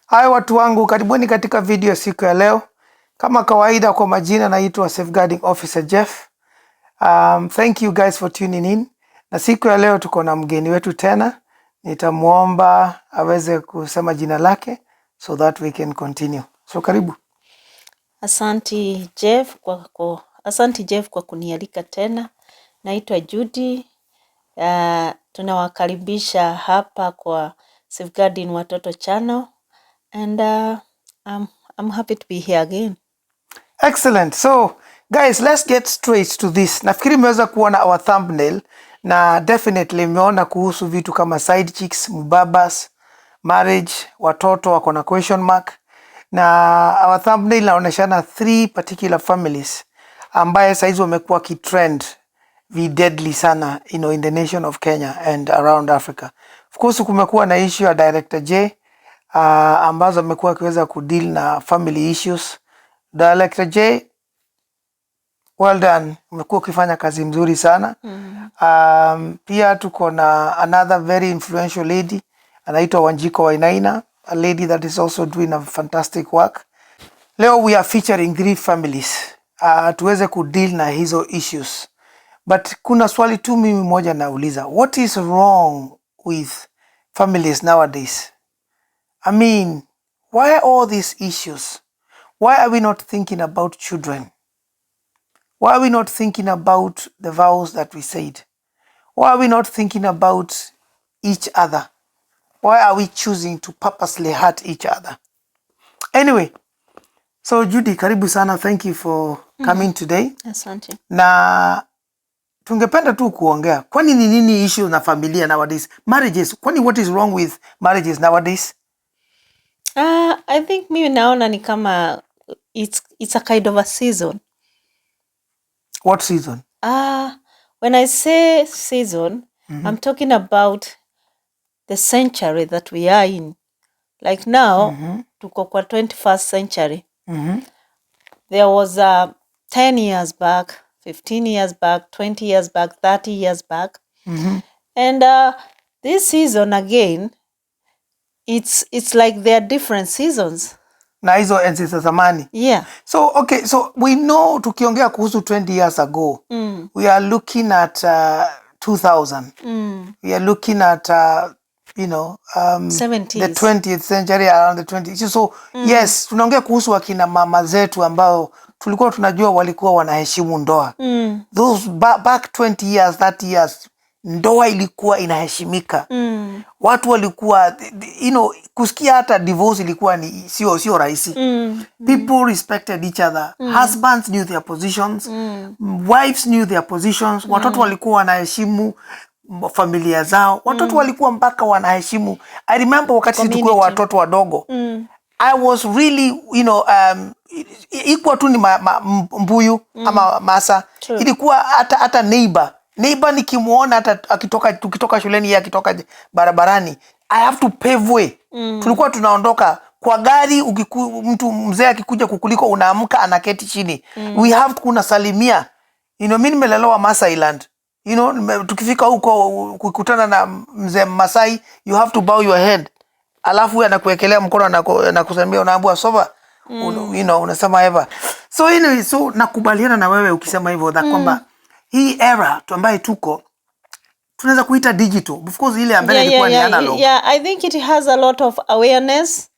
Hai watu wangu, karibuni katika video siku ya leo. Kama kawaida, kwa majina naitwa Safeguarding Officer Jeff. Thank you guys for tuning in. Na siku ya leo tuko na mgeni wetu tena. Nitamuomba aweze kusema jina lake so that we can continue. So karibu. Asante Jeff kwa kunialika tena. Naitwa Judy. Tunawakaribisha hapa kwa Safeguarding Watoto Channel. And I'm happy to be here again. Excellent. So guys, let's get straight to this. Nafikiri mmeweza kuona our thumbnail na definitely mmeona kuhusu vitu kama side chicks, mubabas, marriage, watoto wako na question mark. Na our thumbnail inaonyeshana 3 particular families ambaye saizi wamekuwa kitrend deadly sana in the nation of Kenya and around Africa. Of course kumekuwa na issue ya Director J ambazo amekuwa akiweza kudeal na family issues. Director J, well done, umekuwa ukifanya kazi mzuri sana. Pia tuko na another very influential lady anaitwa Wanjikuwainaina, a lady that is also doing a fantastic work. Leo we are featuring 3 families tuweze kudeal na hizo issues. But kuna swali tu mimi moja nauliza, what is wrong with families nowadays? I mean, why all these issues? Why are we not thinking about children? Why are we not thinking about the vows that we said? Why are we not thinking about each other? Why are we choosing to purposely hurt each other? Anyway, so Judy, karibu sana. Thank you for coming today. Asante. Na tungependa tu kuongea, kwani ni nini issue na familia nowadays? Marriages, kwani what is wrong with marriages nowadays? I think mimi naona ni kama it's a kind of a season. What season? When I say season, I'm talking about the century that we are in. Like now, tuko kwa 21st century. There was 10 years back, 15 years back, 20 years back, 30 years back. And this season again, it's like there are different seasons. Na hizo enzi za zamani. Yeah. So okay, so we know tukiongea kuhusu 20 years ago, we are looking at 2000. We are looking at 70s. the 20th century, around the 20th. So yes, tunaongea kuhusu wakina mama zetu ambao tulikuwa tunajua walikuwa wanaheshimu ndoa. Those back 20 years, 30 years, ndoa ilikuwa inaheshimika. Watu walikuwa kusikia hata divorce ilikuwa ni sio rahisi. People respected each other. Husbands knew their positions. Wives knew their positions. Watoto walikuwa wanaheshimu familia zao. Watoto walikuwa mpaka wanaheshimu. I remember wakati tulikuwa watoto wadogo. I was really ikuwa tu ni mbuyu ama masa. True. Ilikuwa hata neighbor nikimuona hata tukitoka shuleni yeye akitoka barabarani, I have to pave way. Tulikuwa tunaondoka kwa gari, mtu mzee akikuja kukuliko unaamka anaketi chini. We have kunasalimia. Mimi nimelelewa Masai Land. Tukifika huko kukutana na mzee Masai, you have to bow your head. Alafu yeye anakuwekelea mkono na kusalimia, unaambia soba. Unasema ever. So anyway, so nakubaliana na wewe ukisema hivyo kwamba hii era ambayo tuko tunaweza kuita digital. Of course ile ambayo ilikuwa ni analog. Yeah, I think it has a lot of awareness.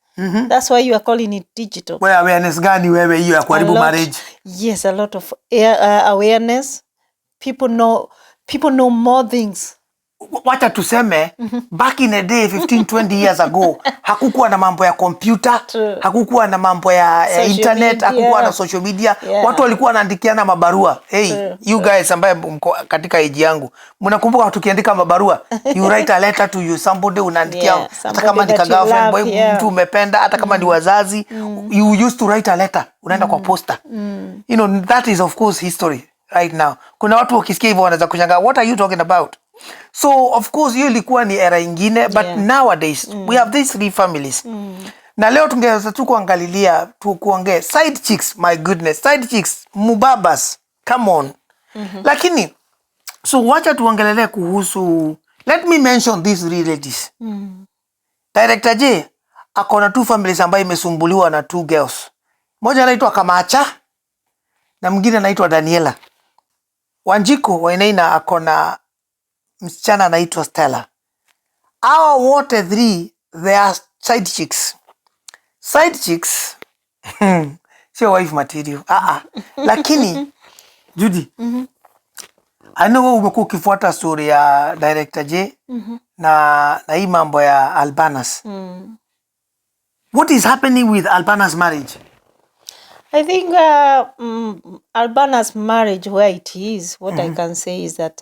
That's why you are calling it digital. Well, awareness gani wewe hiyo ya kuharibu marriage? Yes, a lot of awareness. People know more things. Wacha tuseme back in the day 15-20 years ago hakukuwa na mambo ya computer. True. Hakukuwa na mambo ya internet media. Hakukuwa na social media. Watu walikuwa wanaandikiana mabarua. Hey, true. You guys ambaye mko katika age yangu, mnakumbuka tukiandika mabarua? You write a letter to somebody, unaandikia hata kama ni girlfriend boy, mtu umependa, hata kama ni wazazi, you used to write a letter, unaenda kwa posta. That is of course history right now. Kuna watu wakisikia hivyo wanaweza kushangaa, what are you talking about? So of course hiyo ilikuwa ni era ingine, but nowadays we have these 3 families. Na leo tungeweza tu kuangalilia kuongea side chicks, my goodness, side chicks, mubabas, come on. Lakini so wacha tuangelelee kuhusu, let me mention these 3 ladies. Director J akona 2 families ambayo imesumbuliwa na 2 girls. Moja anaitwa Kamacha na mwingine anaitwa Daniella. Wanjikuwainaina akona msichana anaitwa Stella. Hawa wote 3 they are side chicks. Side chicks sio wife material. Lakini Judy, I know umekuwa ukifuata story ya Director J na hii mambo ya Albanus. What is happening with Albanus marriage? I think Albanus marriage, where it is, what I can say is that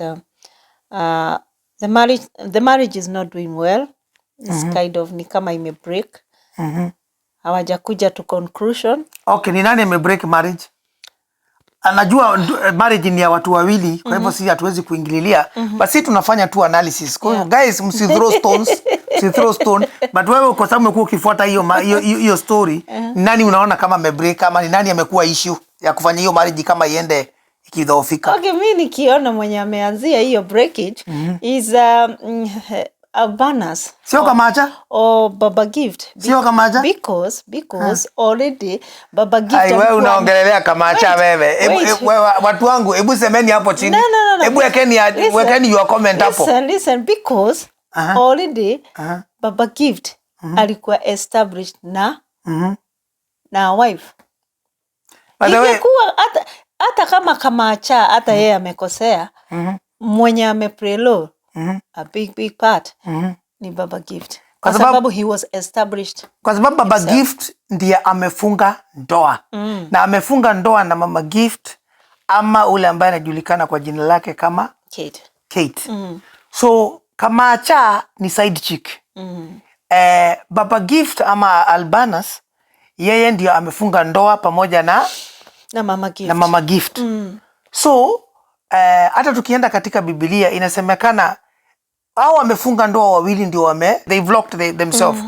the marriage is not doing well. It's kind of ni kama ime break. Hawajakuja to conclusion. Okay, ni nani ame break marriage? Anajua marriage ni ya watu wawili, kwa hivyo sisi hatuwezi kuingililia, but sisi tunafanya tu analysis. Kwa guys, msi throw stones, msi throw stone, but wewe kwa sababu umekuwa ukifuata hiyo story, nani unaona kama ame break ama ni nani amekuwa issue ya kufanya hiyo marriage kama iende ikidhoofika? Okay, mimi nikiona mwenye ameanzia hiyo breakage is Albanus. Sio Kamacha? Or Baba Gift. Sio Kamacha? Because already Baba Gift. Ai, wewe unaongelelea Kamacha wewe. Watu wangu, hebu semeni hapo chini. No. Hebu wekeni your comment hapo. Listen, because already Baba Gift alikuwa established na wife. Ingekuwa hata kama Kamacha hata yeye amekosea, mwenye ameprelo a big part ni Baba Gift. Kwa sababu he was established. Kwa sababu Baba Gift ndiye amefunga ndoa. Na amefunga ndoa na Mama Gift ama ule ambaye anajulikana kwa jina lake kama Kate. So Kamacha ni side chick. Baba Gift ama Albanus yeye ndio amefunga ndoa pamoja na Mama Gift. So hata tukienda katika Biblia inasemekana hao wamefunga ndoa wawili ndio they've locked themselves.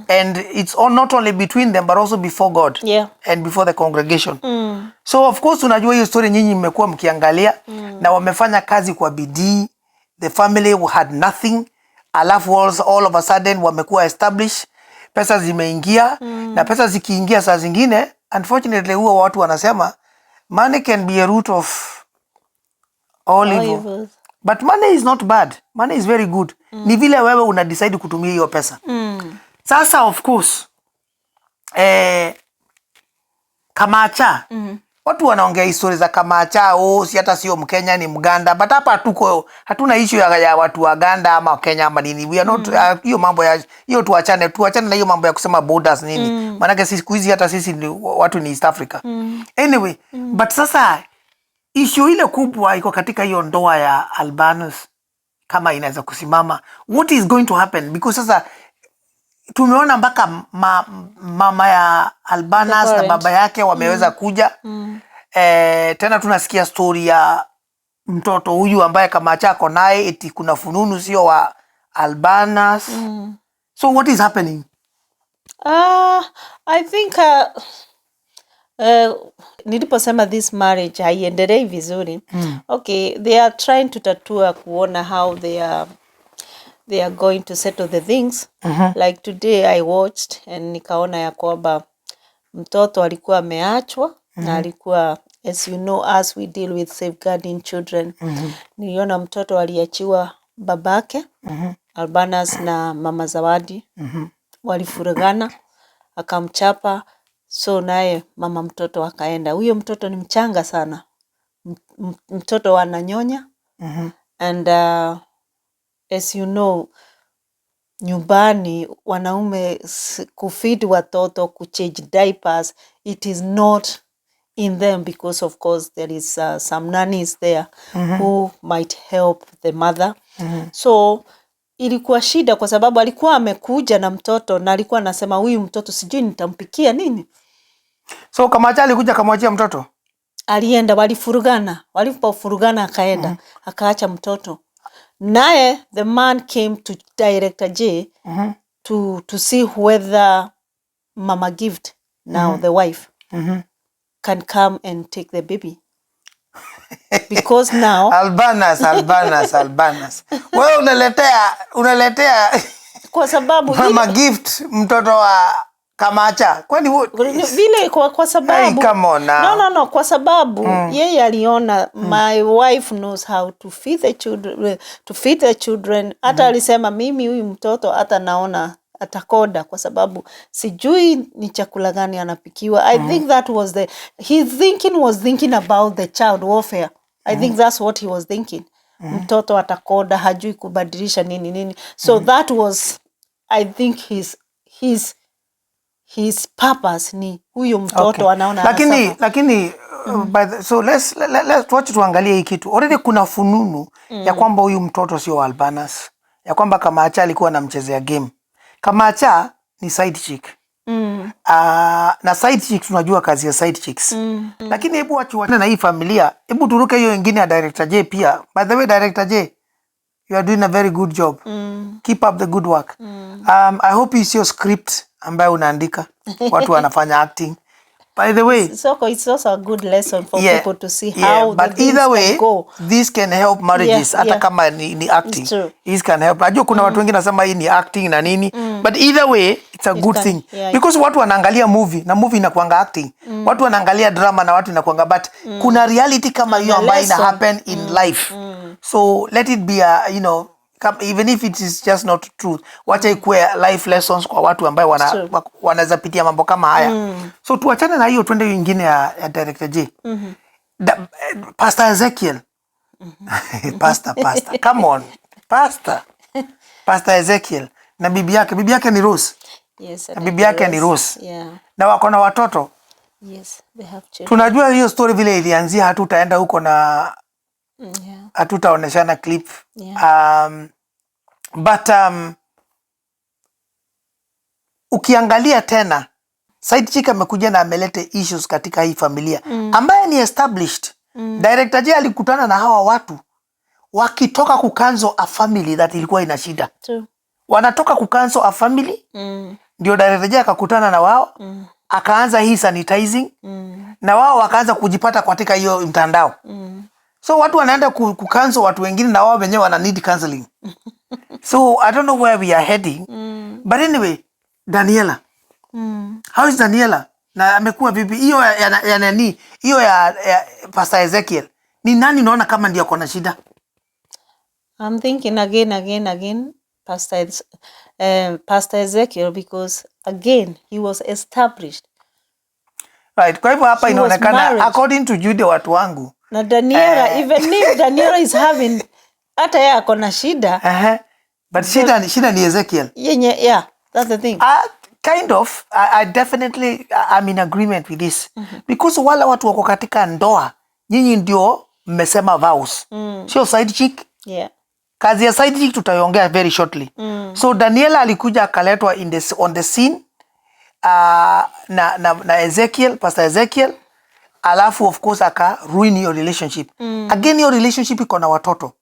And it's not only between them but also before God and before the congregation. So of course unajua hiyo story nyinyi mmekuwa mkiangalia na wamefanya kazi kwa bidii. The family had nothing, alafu all of a sudden wamekuwa established, pesa zimeingia na pesa zikiingia saa zingine unfortunately huwa watu wanasema money can be a root of all evil. But money is not bad. Money is very good. Ni vile wewe una decide kutumia hiyo pesa. Sasa of course Kamacha watu wanaongea historia za Kamacha, si hata sio Mkenya ni Mganda, but hapa hatuna issue ya watu wa Uganda ama Kenya ama nini. We are not hiyo mambo ya hiyo tuachane na hiyo mambo ya kusema borders nini. Maana siku hizi hata sisi watu ni East Africa. Anyway, but sasa issue ile kubwa iko katika hiyo ndoa ya Albanus kama inaweza kusimama. What is going to happen? Because sasa tumeona mpaka mama ya Albanus na baba yake wameweza kuja. Tena tunasikia story ya mtoto huyu ambaye Kamacha ako naye eti kuna fununu sio wa Albanus. So what is happening? I think niliposema this marriage haiendelei vizuri. Okay, they are trying to tatua kuona how they are going to settle the things. Like today I watched and nikaona ya kwamba mtoto alikuwa ameachwa na alikuwa, as you know, as we deal with safeguarding children, niliona mtoto aliachiwa babake Albanus na mama Zawadi walifurugana, akamchapa. So naye mama mtoto akaenda. Huyo mtoto ni mchanga sana. Mtoto wananyonya. And as you know, nyumbani wanaume kufeed watoto, kuchange diapers, it is not in them because of course there is some nannies there who might help the mother. So ilikuwa shida kwa sababu alikuwa amekuja na mtoto na alikuwa anasema huyu mtoto sijui nitampikia nini. So Kamacha alikuja kamwachia mtoto? Alienda, walipofurugana akaenda, akaacha mtoto. Naye the man came to Director J to see whether Mama Gift, now the wife, can come and take the baby. Because now Albanus. Wewe unaletea kwa sababu mama gift mtoto wa Kamacha. Kwani vile kwa sababu hey, come on now. No, kwa sababu yeye aliona my wife knows how to feed the children. Hata alisema mimi huyu mtoto hata naona atakoda kwa sababu sijui ni chakula gani anapikiwa. I think that was his thinking was thinking about the child welfare. I think that's what he was thinking. Mtoto atakoda, hajui kubadilisha nini. So that was, I think his purpose ni huyo mtoto anaona. Lakini so let's watch, tuangalie hii kitu. Already kuna fununu ya kwamba huyu mtoto sio Albanus, ya kwamba Kamacha alikuwa anamchezea game. Kamacha ni side chick. Na side chicks tunajua kazi ya side chicks. Lakini hebu wachuane na hii familia. Hebu turuke hiyo nyingine ya Director J pia. By the way, Director J, you are doing a very good job. Keep up the good work. I hope it's your script ambayo unaandika. Watu wanafanya acting. By the way, it's also a good lesson for people to see how but either way, this can help marriages. Hata kama ni acting, this can help. Najua kuna watu wengine nasema hii ni acting na nini, but either way it's a good thing, because watu wanaangalia movie na movie inakuanga acting. Watu wanaangalia drama na watu inakuanga, but kuna reality kama hiyo ambayo ina happen in life. So let it be a, even if it is just not truth, wacha ikuwe life lessons kwa watu ambao wanaweza pitia mambo kama haya. So tuachane na hiyo, twende nyingine ya Director J. Pastor Ezekiel. Pastor, come on. Pastor Ezekiel na bibi yake ni Rose. Yes, na bibi yake ni Rose. Yeah. Na wako na watoto. Yes, they have children. Tunajua hiyo story vile ilianzia, hatutaenda huko na hatutaoneshana clip. But ukiangalia tena side chick amekuja na amelete issues katika hii familia ambaye ni established. Director J alikutana na hawa watu wakitoka kukanzo a family that ilikuwa ina shida. Wanatoka kukanzo a family. Ndio Director J akakutana na wao, akaanza hii sanitizing, na wao wakaanza kujipata katika hiyo mtandao. So watu wanaenda kucancel watu wengine na wao wenyewe wana need counseling. So I don't know where we are heading. But anyway, Daniella. How is Daniella? Na amekuwa vipi? Hiyo ya nani? Hiyo ya Pastor Ezekiel. Ni nani naona kama ndio kona shida? I'm thinking again Pastor Ezekiel, because again he was established. Right. Kwa hivyo hapa inaonekana according to Jude watu wangu. Na Daniella, even if Daniella is having, hata yeye ako na shida. But shida ni Ezekiel. Yeah, that's the thing. Kind of. I definitely I'm in agreement with this. Because wala watu wako katika ndoa, nyinyi ndio mmesema vows. Sio side chick. Yeah. Kazi ya side chick tutaiongea very shortly. So Daniella alikuja akaletwa on the scene na Ezekiel, Pastor Ezekiel. Alafu of course aka ruin your relationship. Again your relationship iko na watoto.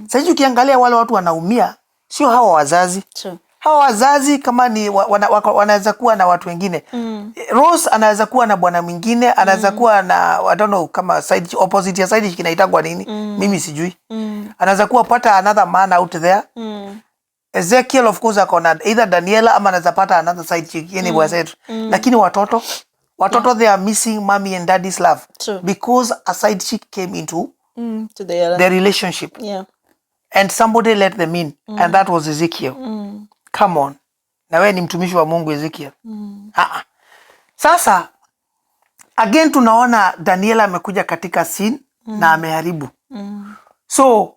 Sasa ukiangalia wale watu wanaumia sio hawa wazazi. Hawa wazazi kama ni wanaweza kuwa na watu wengine. Rose anaweza kuwa na bwana mwingine, anaweza kuwa na I don't know kama side opposite ya side kinaitagwa nini? Mimi sijui. Anaweza kuwa pata another man out there. Ezekiel of course akona either Daniella ama anaweza pata another side chick anywhere said. Lakini watoto they are missing mommy and daddy's love. Because a side chick came into the relationship. Yeah. And somebody let them in. And that was Ezekiel. Come on. Na wewe ni mtumishi wa Mungu Ezekiel. Sasa again tunaona Daniella amekuja katika scene na ameharibu. So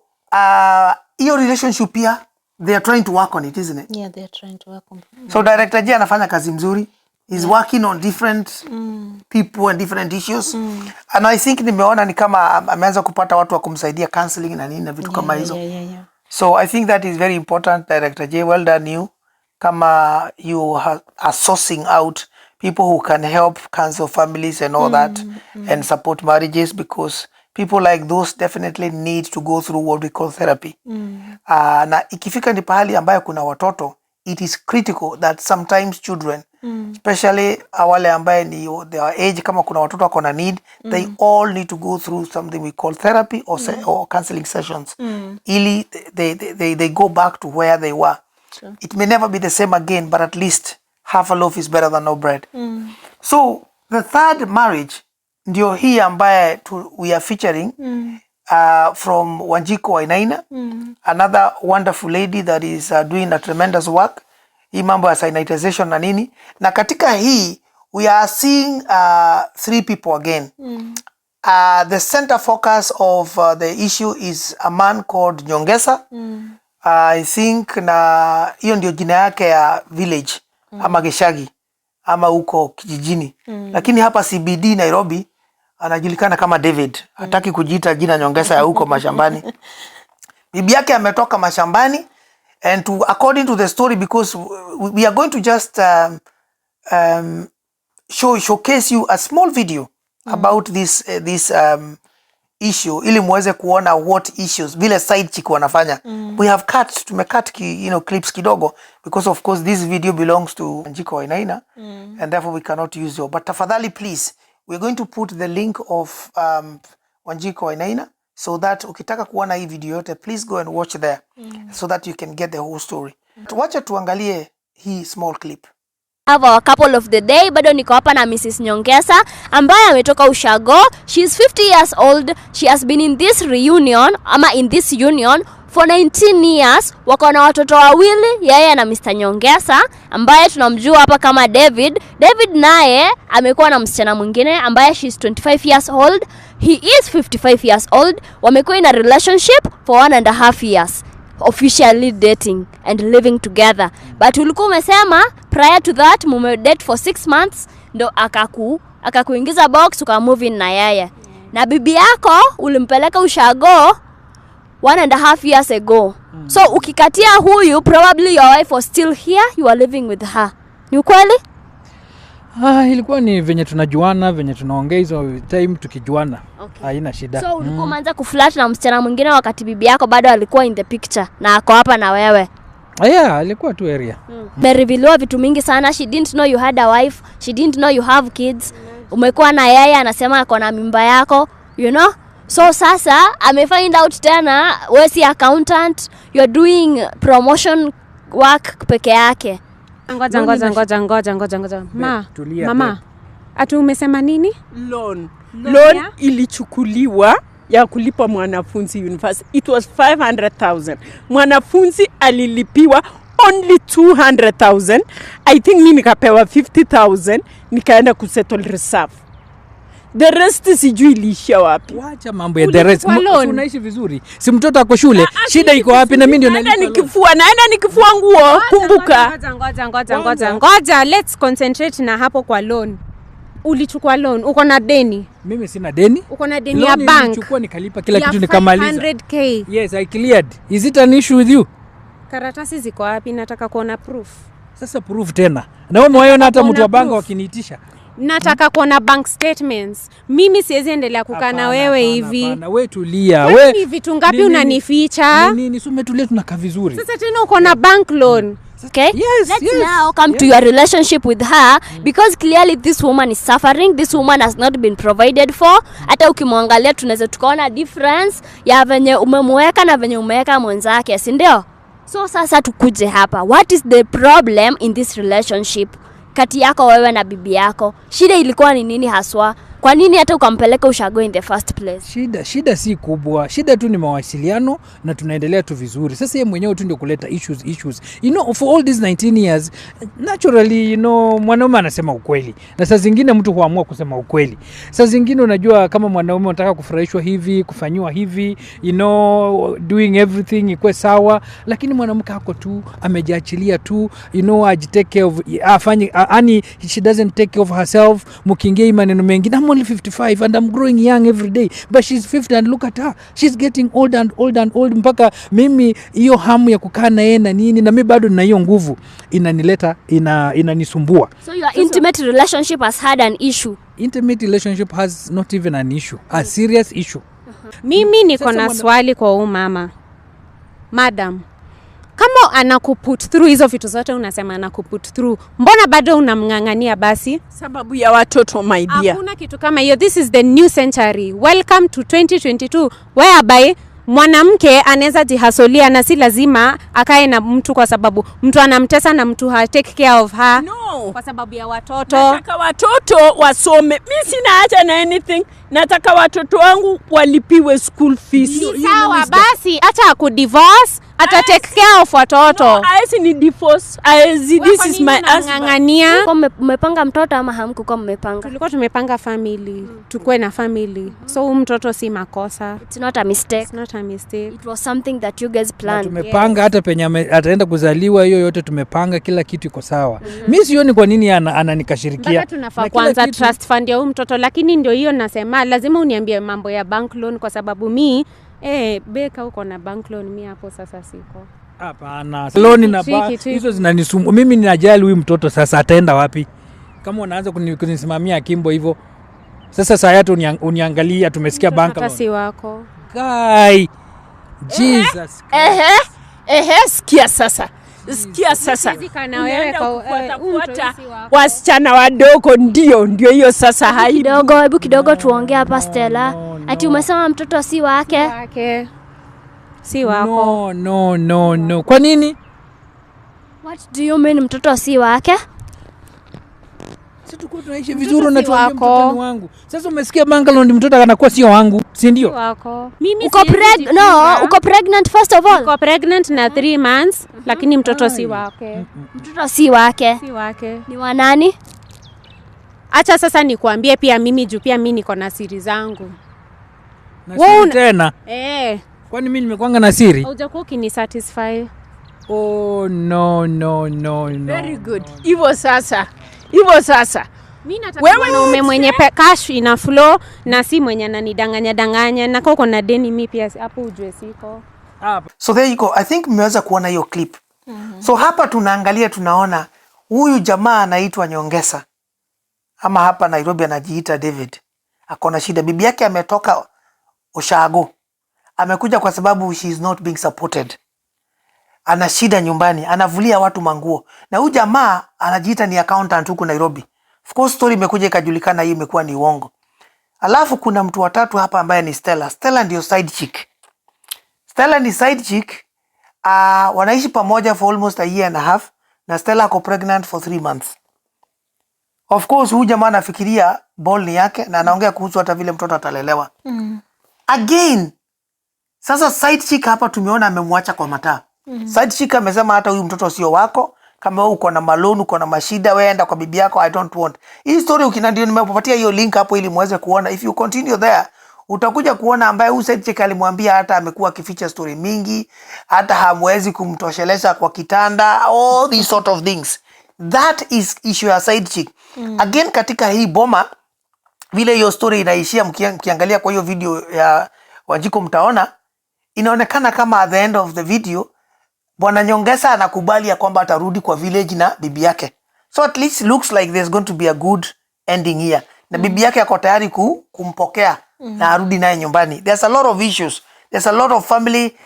hiyo relationship pia they are trying to work on it, isn't it? Yeah, they are trying to work on it. So Director J anafanya kazi mzuri. He's working on different people and different issues. And I think nimeona ni kama ameanza kupata watu wa kumsaidia counseling na nini na vitu kama hizo. So I think that is very important, Director J. Well done you. Kama you are sourcing out people who can help counsel families and all that and support marriages, because people like those definitely need to go through what we call therapy. Na ikifika ni pahali ambayo kuna watoto, it is critical that sometimes children, especially wale ambaye ni their age, kama kuna watoto wako na need, they all need to go through something we call therapy or counseling sessions. Ili they go back to where they were. True. It may never be the same again, but at least half a loaf is better than no bread. So the third marriage ndio hii ambaye we are featuring from wanjikuwainaina, another wonderful lady that is doing a tremendous work. Hii mambo ya sanitization na nini. Na katika hii we are seeing 3 people again. The center focus of the issue is a man called Nyongesa. I think na hiyo ndio jina yake ya village ama Geshagi ama huko kijijini. Lakini hapa CBD Nairobi anajulikana kama David. Hataki kujiita jina Nyongesa ya huko mashambani. Bibi yake ametoka mashambani, and according to the story, because we are going to just showcase you a small video about this issue ili muweze kuona what issues vile side chick wanafanya. We have tumecut clips kidogo because of course this video belongs to wanjikuwainaina and therefore we cannot use it. But tafadhali please, we're going to put the link of wanjikuwainaina so that ukitaka kuona hii video yote, please go and watch there so that you can get the whole story. Wacha tuangalie hii small clip. Have our couple of the day. Bado niko hapa na Mrs. Nyongesa ambaye ametoka ushago. She is 50 years old. She has been in this reunion in this union for 19 years. Wako na watoto wawili, yeye na Mr. Nyongesa ambaye tunamjua hapa kama David. David naye amekuwa na msichana mwingine ambaye she is 25 years old. He is 55 years old. Wamekuwa in a relationship for 1.5 years. Officially dating and living together. But ulikuwa umesema prior to that date for 6 months ndo akakuingiza box ukamove in na yeye. Na bibi yako ulimpeleka ushago 1.5 years ago. So ukikatia huyu, probably your wife was still here, you are living with her. Ni ukweli? Ilikuwa ni venye tunajuana, venye tunaongea hizo time tukijuana. Haina shida. So ulikuwa umeanza kuflirt na msichana mwingine wakati bibi yako bado alikuwa in the picture na ako hapa na wewe? Yeah, alikuwa tu area. Meriviliwa vitu mingi sana. She didn't know you had a wife. She didn't know you have kids. Umekuwa na yeye anasema ako na mimba yako, you know? So sasa amefind out tena wewe si accountant, you're doing promotion work peke yake. Ngoja. Mama. Atu umesema nini? Loan ilichukuliwa ya kulipa mwanafunzi university. It was 500,000. Mwanafunzi alilipiwa only 200,000. I think mimi nikapewa 50,000 nikaenda kusettle reserve. The rest sijui ilishia wapi. Wacha mambo ya the rest. Unaishi vizuri. Si mtoto ako shule. Shida iko wapi na mimi ndio naenda nikifua nguo. Kumbuka. Ngoja, let's concentrate na hapo kwa loan. Ulichukua loan, uko na deni? Mimi sina deni. Uko na deni ya bank? Nilichukua nikalipa kila kitu nikamaliza. 500k. Yes, I cleared. Is it an issue with you? Karatasi ziko wapi? Nataka kuona proof. Sasa proof tena. Na wewe mwaona hata mtu wa bank wakiniitisha. Nataka kuona bank statements. Mimi siwezi endelea kukaa na wewe hivi. Hapana, wewe tulia. Wewe ni vitu ngapi unanificha? Nini tumetulia tunakaa vizuri. Sasa tena uko na bank loan. Okay? Let's now come to your relationship with her because clearly this woman is suffering. This woman has not been provided for. Hata ukimwangalia tunaweza tukaona difference ya venye umemweka na venye umeweka mwenzake, si ndio? So sasa tukuje hapa. What is the problem in this relationship kati yako wewe na bibi yako? Shida ilikuwa ni nini haswa? Kwa nini hata ukampeleka ushago in the first place? Shida si kubwa. Shida tu ni mawasiliano na tunaendelea tu vizuri. Sasa yeye mwenyewe tu ndio kuleta issues. You know, for all these 19 years, naturally, you know, mwanaume anasema ukweli. Na saa zingine mtu huamua kusema ukweli. Saa zingine unajua kama mwanaume unataka kufurahishwa hivi, kufanywa hivi, you know, doing everything ikuwe sawa, lakini mwanamke hako tu amejiachilia tu, you know, ajitake care of she doesn't take care of herself. Mkiingia maneno mengi, I'm only 55 and I'm growing young every day, but she's 50 and look at her, she's getting old and old mpaka mimi hiyo hamu ya kukaa na yeye na nini, na mimi bado nina hiyo nguvu inanisumbua. So your intimate relationship has had an issue? Intimate relationship has not even an issue, a serious issue. Mimi niko na swali kwa huyu mama. Madam, kama anakuput through hizo vitu zote unasema anakuput through, mbona bado unamngangania basi? Sababu ya watoto, my dear. Hakuna kitu kama hiyo. This is the new century. Welcome to 2022 whereby mwanamke anaweza jihasolia na si lazima akae na mtu kwa sababu mtu anamtesa na mtu ha take care of her. No. Kwa sababu ya watoto. Nataka watoto wasome. Mimi sina haja na anything. Nataka watoto wangu walipiwe school fees. Sawa basi acha akudivorce, ata take care of watoto. No, aesi ni divorce. Aesi, this is my husband. Kwa mmepanga mtoto ama hamkuwa mmepanga? Tulikuwa tumepanga family. Tukue na family. So mtoto si makosa. It's not a mistake. It's not a mistake. It was something that you guys planned. Tumepanga hata penye ataenda kuzaliwa, hiyo yote tumepanga, kila kitu iko sawa. Mimi sioni kwa nini ananikashirikia. Bado tunafaa kwanza trust fund ya mtoto, lakini ndio hiyo nasema lazima uniambie mambo ya bank loan kwa sababu beka uko na bank loan, mimi hapo sasa siko. Hapana. Loan na hizo zinanisumbua. Mimi ninajali huyu mtoto sasa ataenda wapi? Kama unaanza kunisimamia Kimbo hivyo. Sasa saa yetu uniangalia, tumesikia bank loan. Si wako. Guy. Jesus. Sikia sasa. Sikia sasa. Na wewe kufuata wasichana wadogo ndio hiyo sasa Hebu kidogo tuongee hapa Stella. Ati umesema mtoto si wake? Si wako. No. Kwa nini? What do you mean mtoto si wake? Sisi tuko tunaishi vizuri na tuambie mtoto ni wangu. Sasa umesikia Bangalore ndi mtoto anakuwa sio wangu, si ndio? Wako. Mimi uko pregnant first of all? Uko pregnant na 3 months, lakini mtoto si wake. Mtoto si wake. Si wake. Ni wa nani? Acha sasa nikuambie pia mimi juu pia mimi niko na siri zangu. Na siri tena? Kwani mimi nimekuanga na siri? Hujakuwa ukinisatisfy. Oh no. Very good. Hivyo sasa. Mimi nataka mwanaume mwenye cash ina flow na si mwenye ananidanganya na koko na deni mimi pia hapo ujue siko. So there you go. I think mmeweza kuona hiyo clip. So hapa tunaangalia, tunaona huyu jamaa anaitwa Nyongesa. Ama hapa Nairobi anajiita David. Akona shida, bibi yake ametoka Ushago. Amekuja kwa sababu she is not being supported. Ana shida nyumbani, anavulia watu manguo. Na huyu jamaa anajiita ni accountant huko Nairobi. Of course story imekuja ikajulikana, hii imekuwa ni uongo. Alafu kuna mtu watatu hapa ambaye ni Stella. Stella ndio side chick. Stella ni side chick. Wanaishi pamoja for almost a year and a half. Na Stella ako pregnant for 3 months. Of course huyu jamaa anafikiria ball ni yake na anaongea kuhusu hata vile mtoto atalelewa. Again. Sasa side chick hapa tumeona amemwacha kwa mataa. Side chick amesema hata huyu mtoto sio wako. Kama uko na maloni, uko na mashida, wewe enda kwa bibi yako, I don't want. Hii story ndio nimepatia hiyo link hapo ili muweze kuona. If you continue there, utakuja kuona ambaye huyu side chick alimwambia hata amekuwa akificha story mingi, hata hamwezi kumtosheleza kwa kitanda, all these sort of things. That is issue ya side chick. Again katika hii boma, vile hiyo story inaishia mkiangalia kwa hiyo video ya Wanjiku mtaona, inaonekana kama at the end of the video, Bwana Nyongesa anakubali ya kwamba atarudi kwa village na bibi yake. So at least looks like there's going to be a good ending here. Na bibi yake ako tayari kumpokea na arudi naye nyumbani. There's a lot of issues. There's a lot of family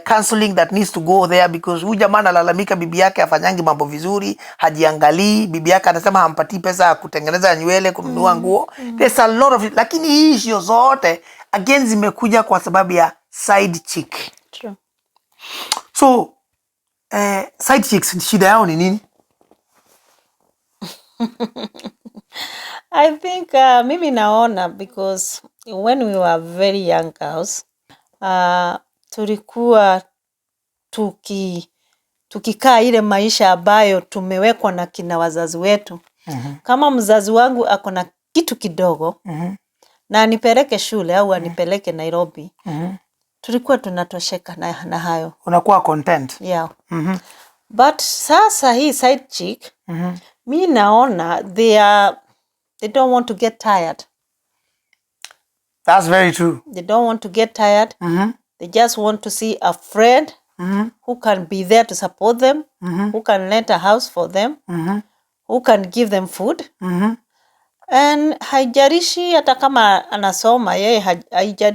counseling that needs to go there because huyu jamaa analalamika bibi yake afanyangi mambo vizuri, hajiangalii, bibi yake anasema hampatii pesa ya kutengeneza nywele, kununua nguo. There's a lot of, lakini hii issue zote again zimekuja kwa sababu ya side chick. True. So side chicks shida yao ni nini? I think mimi naona because when we were very young girls, tulikuwa tukikaa ile maisha ambayo tumewekwa na kina wazazi wetu. Kama mzazi wangu ako na kitu kidogo na anipeleke shule au anipeleke Nairobi, tulikuwa tunatosheka na hayo. Unakuwa content. Yeah. But sasa hii side chick, mi naona they don't want to get tired. That's very true. They don't want to get tired. They just want to see a friend who can be there to support them, who can rent a house for them, who can give them food. And haijarishi hata kama anasoma yeye,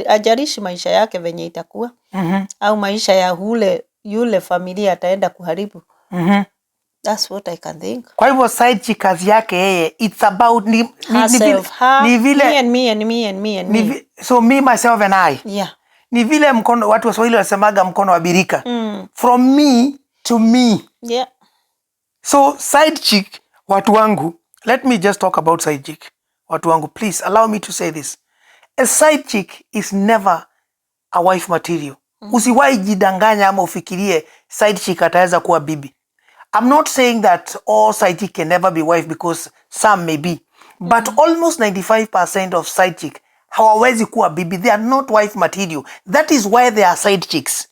hajarishi maisha yake venye itakuwa au maisha ya yule familia ataenda kuharibu. That's what I can think. Kwa hivyo side chick kazi yake yeye, it's about ni vile me and me. So me, myself and I. Yeah. Ni vile mkono, watu wa Swahili wasemaga mkono wa birika. From me to me. Yeah. So side chick, watu wangu, let me just talk about side chick. Watu wangu, please allow me to say this. A side chick is never a wife material. Usiwahi jidanganya ama ufikirie side chick ataweza kuwa bibi. I'm not saying that all side chick can never be wife, because some may be. But almost 95% of side chick hawawezi kuwa bibi. They are not wife material. That is why they are side chicks.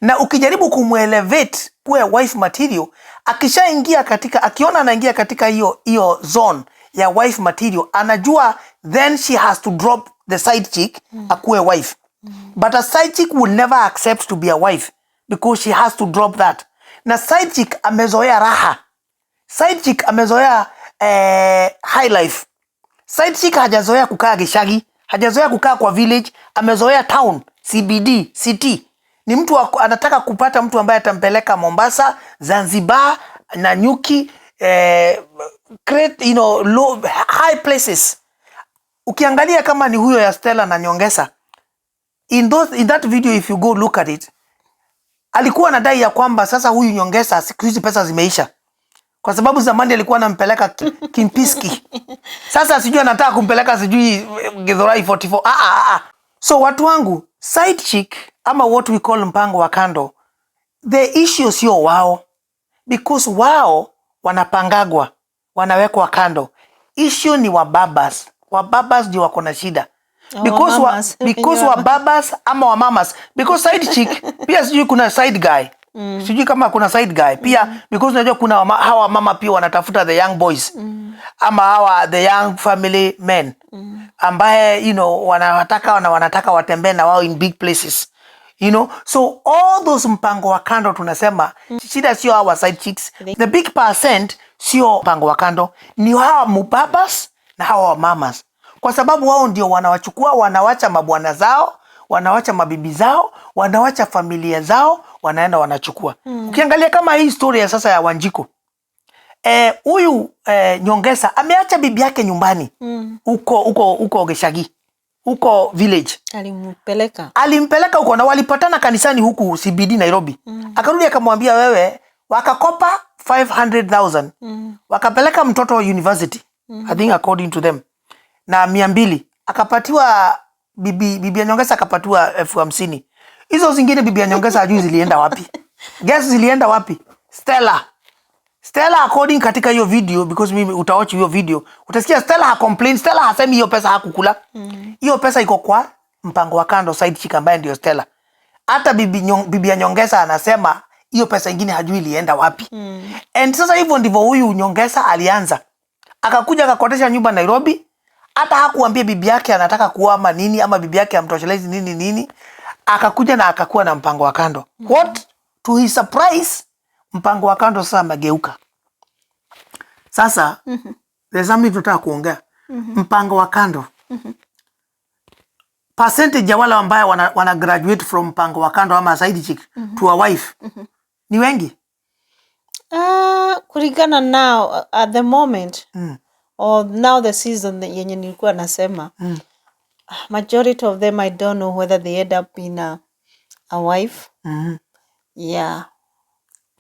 Na ukijaribu kumuelevate kuwa wife material, akishaingia katika, akiona anaingia katika hiyo zone ya wife material, anajua then she has to drop the side chick akuwe wife. But a side chick will never accept to be a wife because she has to drop that. Na side chick amezoea raha. Side chick amezoea high life. Side chick hajazoea kukaa gishagi, hajazoea kukaa kwa village, amezoea town, CBD, city. Ni mtu anataka kupata mtu ambaye atampeleka Mombasa, Zanzibar, Nanyuki, create, low, high places. Ukiangalia kama ni huyo ya Stella na Nyongesa, in that video, if you go look at it, alikuwa anadai ya kwamba sasa huyu Nyongesa siku hizi pesa zimeisha. Kwa sababu zamani alikuwa anampeleka Kimpiski. Sasa sijui anataka kumpeleka sijui Githurai 44. So watu wangu, side chick ama what we call mpango wa kando, the issue sio wao. Because wao wanapangagwa, wanawekwa kando. Issue ni wababas. Wababas ndio wako na shida. Because wababas ama wamamas. Because side chick, pia sijui kuna side guy. Sijui kama kuna side guy. Pia, because unajua kuna hawa mama pia wanatafuta the young boys. Ama hawa the young family men. Ambaye, wanataka watembee na wao in big places. So all those mpango wa kando tunasema, shida sio hawa side chicks. The big percent sio mpango wa kando. Ni hawa mubabas na hawa mamas. Kwa sababu wao ndio wanawachukua, wanawacha mabwana zao, wanawacha mabibi zao, wanawacha familia zao, wanaenda wanachukua. Ukiangalia kama hii story ya sasa ya Wanjiku. Huyu Nyongesa ameacha bibi yake nyumbani. Uko Geshagi. Huko village. Alimpeleka huko na walipatana kanisani huku CBD Nairobi. Akarudi akamwambia wewe, wakakopa 500,000. Wakapeleka mtoto university. I think according to them. Na 200. Akapatiwa bibi ya Nyongesa akapatiwa 50,000. Hizo zingine bibi ya Nyongesa hajui zilienda wapi. Guess zilienda wapi? Stella according katika hiyo video, because mimi utawatch hiyo video, utasikia Stella ha-complain. Stella hasemi hiyo pesa hakukula. Hiyo pesa iko kwa mpango wa kando, side chick ambaye ndio Stella. Hata bibi ya Nyongesa anasema hiyo pesa ingine hajui ilienda wapi. And sasa hivyo ndivyo huyu Nyongesa alianza. Akakuja akakotesha nyumba Nairobi. Hata hakuambia bibi yake anataka kuama nini ama bibi yake amtoshelezi nini. Akakuja na akakuwa na mpango wa kando. What? To his surprise, mpango wa kando sasa mageuka. Sasa, there's something tunataka kuongea. Mpango wa kando. Percentage ya wale ambao wana graduate from mpango wa kando ama side chick to a wife. Ni wengi? Kulingana now, at the moment, or now the season yenye nilikuwa nasema, majority of them I don't know whether they end up being a wife. Yeah.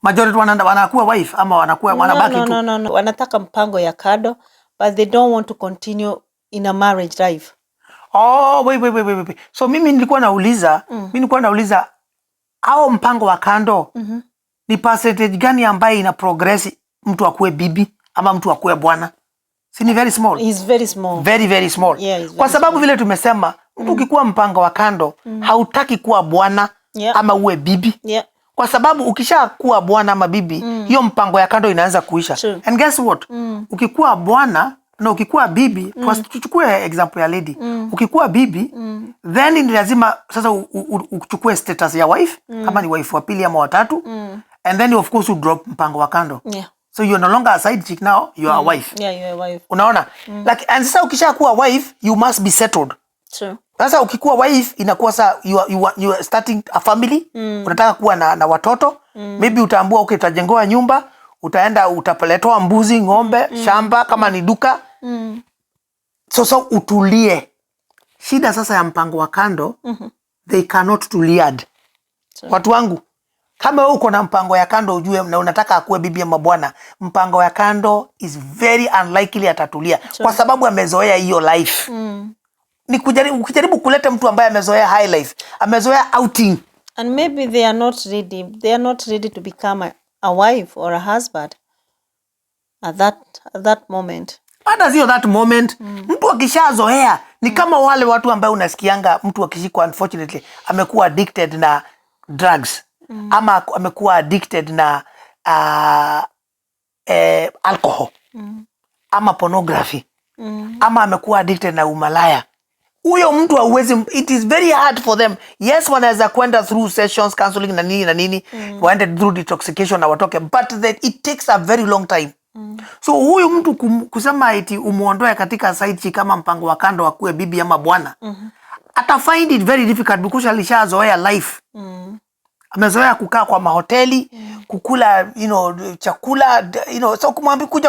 Majority wanakuwa wife ama wanabaki tu? No. Wanataka mpango ya kado, but they don't want to continue in a marriage life. Oh, wait. So mimi nilikuwa nauliza, hao mpango wa kando, ni percentage gani ambaye ina progress mtu akuwe bibi ama mtu akuwe bwana? Si ni very small? It's very small. Very, very small. Yeah, kwa sababu vile tumesema, mtu ukikuwa mpango wa kando, hautaki kuwa bwana ama uwe bibi. Yeah. Kwa sababu ukisha kuwa bwana ama bibi, hiyo mpango ya kando inaanza kuisha. True. And guess what? Ukikuwa bwana na ukikuwa bibi, tuchukue example ya lady. Ukikuwa bibi, then ni lazima sasa uchukue status ya wife, kama ni wife wa pili ama wa tatu, and then of course you drop mpango wa kando. Yeah. So you're no longer a side chick now, you are a wife. Yeah, you're a wife. Unaona? Like, and sasa ukisha kuwa wife, you must be settled. True. Sasa ukikuwa wife inakuwa sasa you are starting a family. Unataka kuwa na watoto. Maybe utaambua utajengoa nyumba, utaenda utapeletoa mbuzi, ng'ombe, shamba kama ni duka. So utulie. Shida sasa ya mpango wa kando they cannot to liad. Watu wangu, kama wewe uko na mpango ya kando ujue na unataka akuwe bibi ama bwana, mpango ya kando is very unlikely atatulia kwa sababu amezoea hiyo life. Ni kujaribu kuleta mtu ambaye amezoea high life, amezoea outing, and maybe they are not ready to become a wife or a husband at that moment. Hata sio that moment. Mtu akishazoea ni kama wale watu ambao unasikianga mtu akishikwa unfortunately amekuwa addicted na drugs ama amekuwa addicted na alcohol ama pornography ama amekuwa addicted na umalaya. Huyo mtu hauwezi, it is very hard for them. Yes, wanaweza kwenda through sessions, counseling na nini waende through detoxification na watoke, but it takes a very long time. So huyu mtu kusema eti umuondoe katika side chick kama mpango wa kando akuwe bibi ama bwana, ata find it very difficult because alishazoea life. Amezoea kukaa kwa mahoteli, kukula chakula, so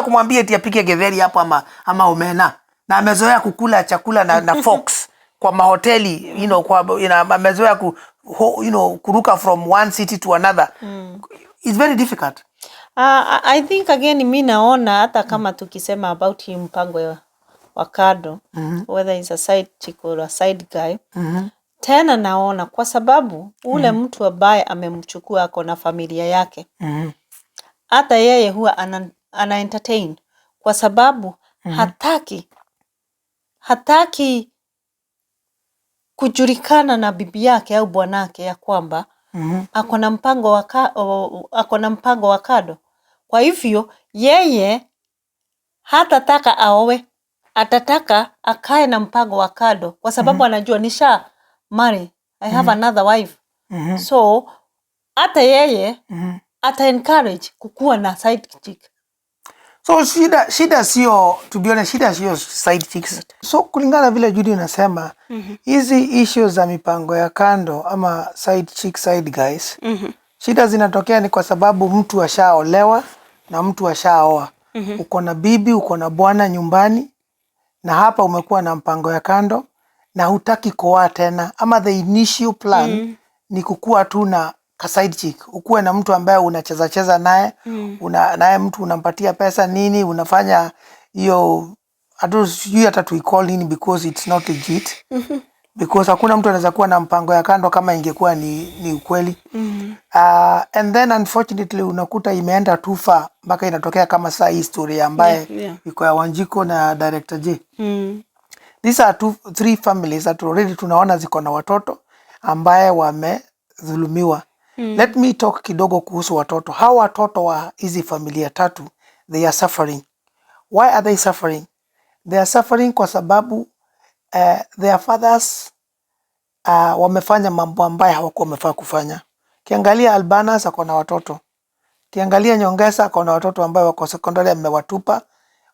kumwambia eti apike getheri hapo ama omena, na amezoea kukula chakula na fox kwa mahoteli, amezoea kuruka from one city to another. It's very difficult. I think again mimi naona hata kama tukisema about him mpango wa kando, whether it's a side chick or a side guy, tena naona kwa sababu ule mtu ambaye amemchukua ako na familia yake, hata yeye huwa ana entertain kwa sababu hataki kujulikana na bibi yake au bwanake ya kwamba ako na mpango wa kando. Kwa hivyo yeye hatataka aowe, atataka akae na mpango wa kando kwa sababu anajua nisha marry, I have another wife. So hata yeye ata encourage kukuwa na side chick. So shida sio, to be honest, shida sio side chicks. So kulingana vile Judy unasema, hizi issues za mipango ya kando ama side chick, side guys, shida zinatokea ni kwa sababu mtu ashaolewa na mtu ashaoa. Uko na bibi, uko na bwana nyumbani, na hapa umekuwa na mpango ya kando na hutaki kuoa tena, ama the initial plan ni kukua tu na ka side chick, ukuwe na mtu ambaye unacheza naye, naye mtu unampatia pesa nini, unafanya hiyo hata tuicall nini because it's not legit. Because hakuna mtu anaweza kuwa na mpango ya kando kama ingekuwa ni ukweli. And then unfortunately unakuta imeenda too far mpaka inatokea kama saa history ambaye iko ya Wanjiko na Director J. These are 3 families that already tunaona ziko na watoto ambaye wamedhulumiwa. Let me talk kidogo kuhusu watoto. Hawa watoto wa hizi familia 3, they are suffering. Why are they suffering? They are suffering kwa sababu their fathers wamefanya mambo ambayo hawakuwa wamefaa kufanya. Kiangalia Albanus ako na watoto. Kiangalia Nyongesa ako na watoto ambao wako secondary amewatupa,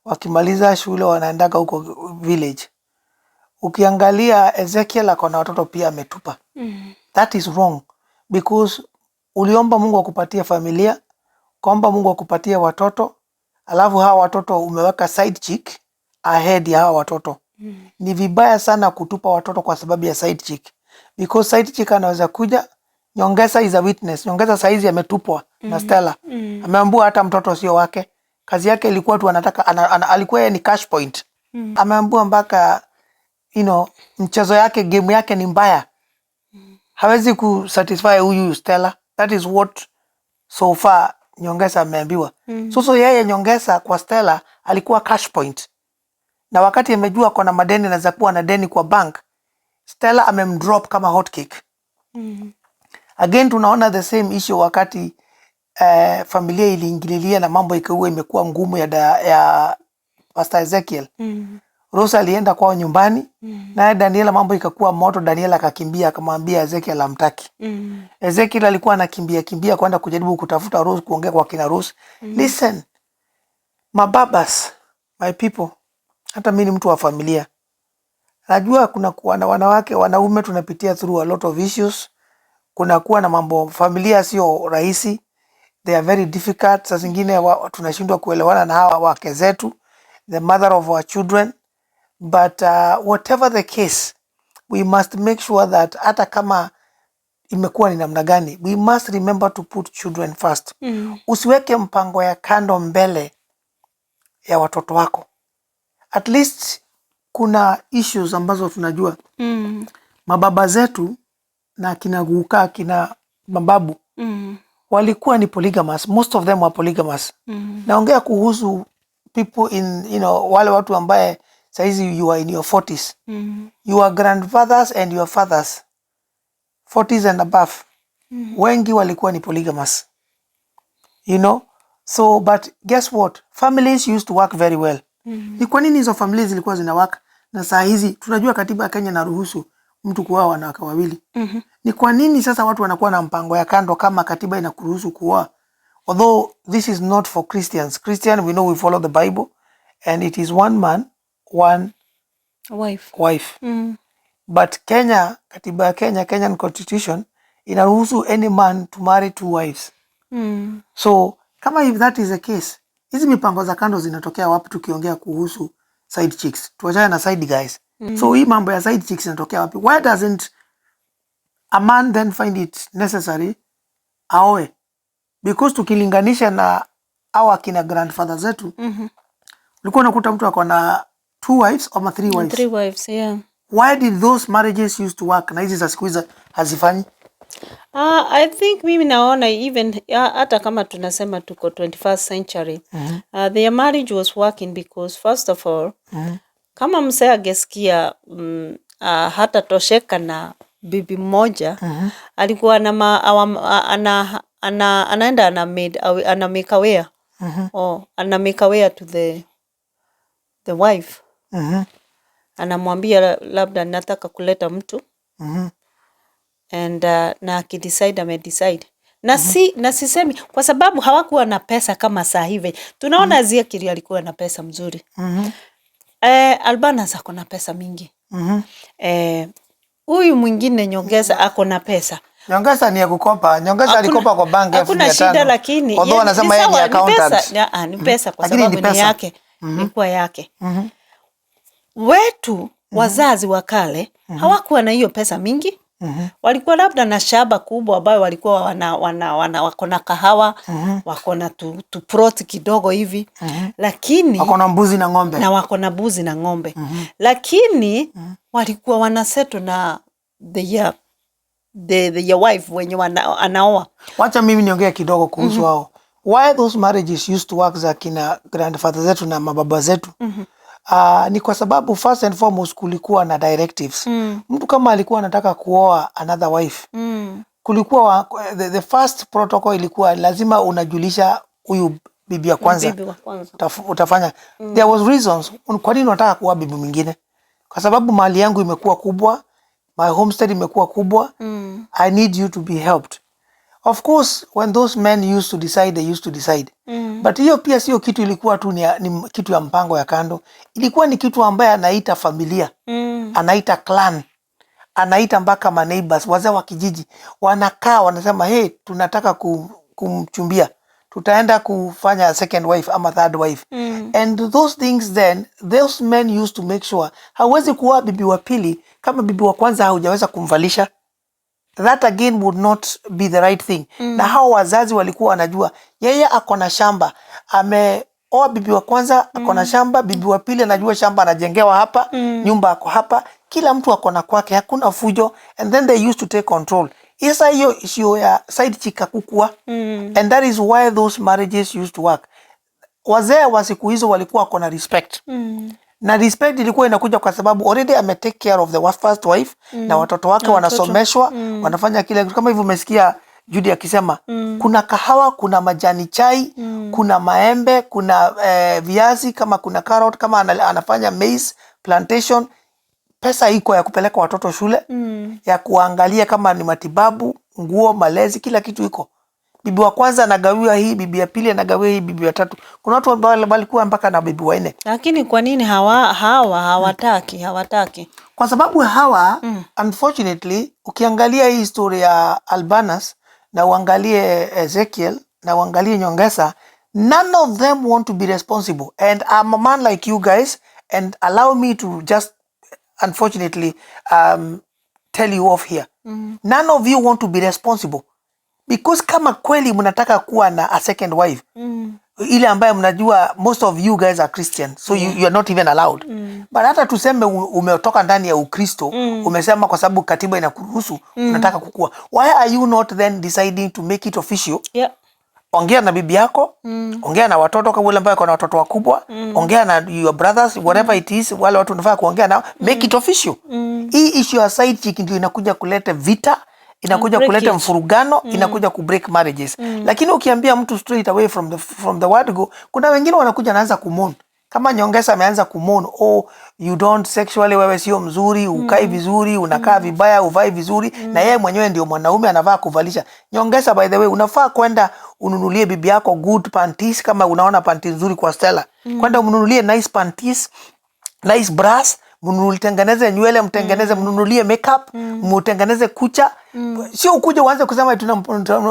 wakimaliza shule wanaendaga huko village. Ukiangalia Ezekiel ako na watoto pia ametupa. That is wrong because uliomba Mungu akupatie familia, kaomba Mungu akupatie watoto, alafu hawa watoto umeweka side chick ahead ya hawa watoto. Ni vibaya sana kutupa watoto kwa sababu ya side chick, because side chick anaweza kuja. Nyongesa is a witness. Nyongesa saizi ametupwa na Stella. Ameambiwa hata mtoto sio wake. Kazi yake ilikuwa tu anataka alikuwa yeye ni cash point. Ameambiwa mpaka mchezo yake, game yake ni mbaya. Hawezi kusatisfy huyu Stella. That is what so far Nyongesa ameambiwa. So yeye Nyongesa kwa Stella alikuwa cash point. Na wakati amejua kuna madeni anaweza kuwa na deni kwa bank, Stella amemdrop kama hot cake. Again tunaona the same issue wakati familia iliingililia na mambo ikawa imekuwa ngumu ya Pastor Ezekiel. Rosa alienda kwao nyumbani, naye Daniella mambo ikakuwa moto. Daniella akakimbia akamwambia Ezekiel hamtaki. Ezekiel alikuwa anakimbia kwenda kujaribu kutafuta Rose, kuongea kwa kina Rose. Listen, my babas, my people, hata mimi ni mtu wa familia. Najua kuna wanawake, wanaume tunapitia through a lot of issues. Kuna kuwa na mambo, familia sio rahisi. They are very difficult. Saa zingine tunashindwa kuelewana na hawa wake zetu, the mother of our children. But whatever the case, we must make sure that hata kama imekuwa ni namna gani, we must remember to put children first. Usiweke mpango ya kando mbele ya watoto wako. At least kuna issues ambazo tunajua. Mababa zetu na kina guka, kina mababu walikuwa ni polygamous. Most of them were polygamous. Naongea kuhusu people in, you know, wale watu ambaye saizi you are in your 40s. Your grandfathers and your fathers 40s and above. Wengi walikuwa ni polygamous. You know? So, but guess what? Families used to work very well. Ni kwa nini hizo families zilikuwa zina work? Na saa hizi tunajua katiba ya Kenya inaruhusu mtu kuoa wanawake wawili. Ni kwa nini sasa watu wanakuwa na mpango ya kando kama katiba inakuruhusu kuoa? Although this is not for Christians. Christian, we know we follow the Bible and it is one man, one wife. But Kenya, katiba ya Kenya, Kenyan constitution, inaruhusu any man to marry 2 wives. So, kama if that is the case, hizi mipango za kando zinatokea wapi tukiongea kuhusu side chicks? Tuachane na side guys. So, hii mambo ya side chicks inatokea wapi? Why doesn't a man then find it necessary aoe? Because tukilinganisha na hawa kina grandfather zetu, ulikuwa unakuta mtu ako na 2 wives ama 3 wives. 3 wives, yeah. Why did those marriages used to work na hizi za siku hizi hazifanyi? I think mimi naona even hata kama tunasema tuko 21st century, their marriage was working because first of all, kama msee agesikia hata tosheka na bibi mmoja, alikuwa anaenda ana make aware, ana make aware to the wife. Anamwambia labda nataka kuleta mtu. And na akidecide amedecide. Na sisemi kwa sababu hawakuwa na pesa kama saa hivi. Tunaona Ezekiel alikuwa na pesa mzuri. Albanus ako na pesa mingi. Huyu mwingine Nyongesa ako na pesa. Nyongesa ni ya kukopa. Nyongesa alikopa kwa bank ya 5,500. Hakuna shida, lakini although anasema yeye ni accountant. Ni pesa kwa sababu ni yake. Ni kwa yake. Wetu wazazi wa kale hawakuwa na hiyo pesa mingi. Walikuwa labda na shamba kubwa ambayo walikuwa wako na kahawa, wako na tu plot kidogo hivi, lakini wako na mbuzi na ng'ombe. Na wako na mbuzi na ng'ombe. Lakini walikuwa wanaseto na the wife wenye anaoa. Wacha mimi niongea kidogo kuhusu hao. Why those marriages used to work za kina grandfather zetu na mababa zetu? Ni kwa sababu first and foremost kulikuwa na directives. Mtu kama alikuwa anataka kuoa another wife, kulikuwa the first protocol ilikuwa lazima unajulisha huyu bibi ya kwanza. Utafanya. There was reasons. Kwa nini unataka kuoa bibi mwingine? Kwa sababu mali yangu imekuwa kubwa, my homestead imekuwa kubwa. I need you to be helped. Of course, when those men used to decide, they used to decide. But hiyo pia sio kitu ilikuwa tu ni kitu ya mpango ya kando. Ilikuwa ni kitu ambaye anaita familia, anaita clan, anaita mpaka ma neighbors, wazee wa kijiji. Wanakaa, wanasema, hey, tunataka kumchumbia. Tutaenda kufanya second wife ama third wife. And those things then, those men used to make sure, hawezi kuwa bibi wa pili kama bibi wa kwanza haujaweza kumvalisha. That again would not be the right thing. Na hao wazazi walikuwa wanajua yeye ako na shamba, ameoa bibi wa kwanza ako na shamba, bibi wa pili anajua shamba anajengewa hapa, nyumba ako hapa, kila mtu ako na kwake, hakuna fujo. And then they used to take control. Isa hiyo issue ya side chick kukua. And that is why those marriages used to work. Wazee wa siku hizo walikuwa wako na respect. Na respect ilikuwa inakuja kwa sababu already take care of the first wife, na watoto wake wanasomeshwa, wanafanya kile kama hivyo. Umesikia Judy akisema kuna kahawa, kuna majani chai, kuna maembe, kuna viazi, kama kuna carrot, kama anafanya maize plantation. Pesa iko ya kupeleka watoto shule, ya kuangalia kama ni matibabu, nguo, malezi, kila kitu iko. Bibi wa kwanza anagawiwa hii, bibi ya pili anagawiwa hii, bibi ya tatu. Kuna watu ambao walikuwa mpaka na bibi wa 4. Lakini kwa nini hawataki? Kwa sababu hawa unfortunately, ukiangalia hii story ya Albanus na uangalie Ezekiel na uangalie Nyongesa, none of them want to be responsible. And I'm a man like you guys, and allow me to just unfortunately tell you off here. None of you want to be responsible. Because kama kweli mnataka kuwa na a second wife, ile ambaye mnajua most of you guys are Christian, so you are not even allowed. But hata tuseme umetoka ndani ya Ukristo, umesema kwa sababu katiba inakuruhusu, unataka kukua. Why are you not then deciding to make it official? Yeah. Ongea na bibi yako, ongea na watoto kama wale ambao kuna watoto wakubwa, ongea na your brothers, whatever it is, wale watu unafaa kuongea nao, make it official. Hii issue ya side chick ndio inakuja kuleta vita, inakuja kuleta mfurugano, inakuja ku break marriages. Lakini ukiambia mtu straight away from the word go, kuna wengine wanakuja naanza kumon. Kama Nyongesa ameanza kumon, oh you don't sexually, wewe sio mzuri, ukai vizuri, unakaa vibaya, uvai vizuri, na yeye mwenyewe ndio mwanaume anavaa kuvalisha. Nyongesa, by the way, unafaa kwenda ununulie bibi yako good panties, kama unaona panties nzuri kwa Stella. Kwenda ununulie nice panties, nice bras, mtengeneze nywele, mnunulie makeup, mtengeneze kucha. Sio ukuje uanze kusema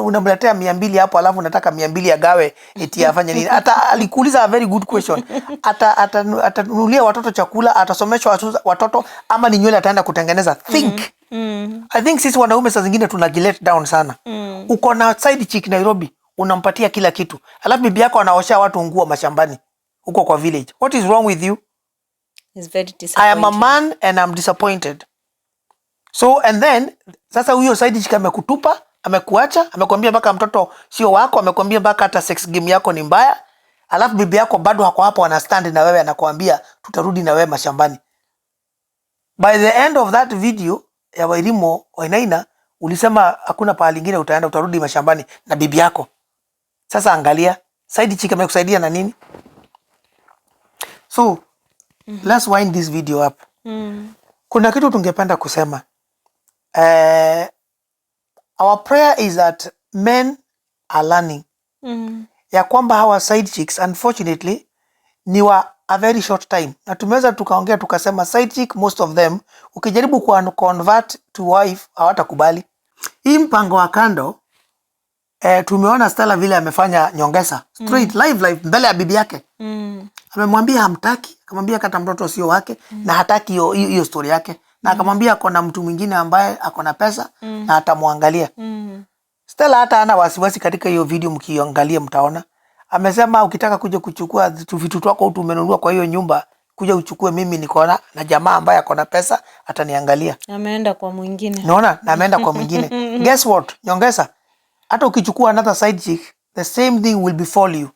unamletea 200 hapo alafu unataka 200 agawe eti afanye nini? Hata alikuuliza a very good question. Atanunulia watoto chakula, atasomesha watoto, ama ni nywele ataenda kutengeneza? Think. I think sisi wanaume saa zingine tunajilet down sana. Uko na side chick Nairobi, unampatia kila kitu. Alafu bibi yako anaosha watu nguo mashambani huko kwa village. What is wrong with you? It's very disappointing. I am a man and I'm disappointed. So and then sasa huyo side chick amekutupa, amekuacha, amekwambia mpaka mtoto sio wako, amekwambia mpaka hata sex game yako ni mbaya. Alafu bibi yako bado hako hapo ana stand na wewe, anakuambia tutarudi na wewe mashambani. By the end of that video ya Wainaina ulisema hakuna pahali lingine utaenda, utarudi mashambani na bibi yako. Sasa angalia, side chick amekusaidia na nini? So let's wind this video up. Kuna kitu tungependa kusema. Our prayer is that men are learning. Ya kwamba hawa side chicks unfortunately ni wa a very short time. Na tumeweza tukaongea tukasema side chick most of them ukijaribu convert to wife hawatakubali. Hii mpango wa kando tumeona Stella vile amefanya Nyongesa straight live mbele ya bibi yake. Amemwambia hamtaki, akamwambia kata mtoto sio wake, na hataki hiyo story yake, na akamwambia kuna mtu mwingine ambaye akona pesa na atamwangalia. Stella hata ana wasiwasi katika hiyo video, mkiangalia mtaona. Amesema ukitaka kuja kuchukua vitu twako tumenunua kwa hiyo nyumba, kuja uchukue, mimi niko na jamaa ambaye akona pesa ataniangalia. Ameenda kwa mwingine. Unaona? Na ameenda kwa mwingine. Guess what? Nyongesa, hata ukichukua another side chick, the same thing will befall you.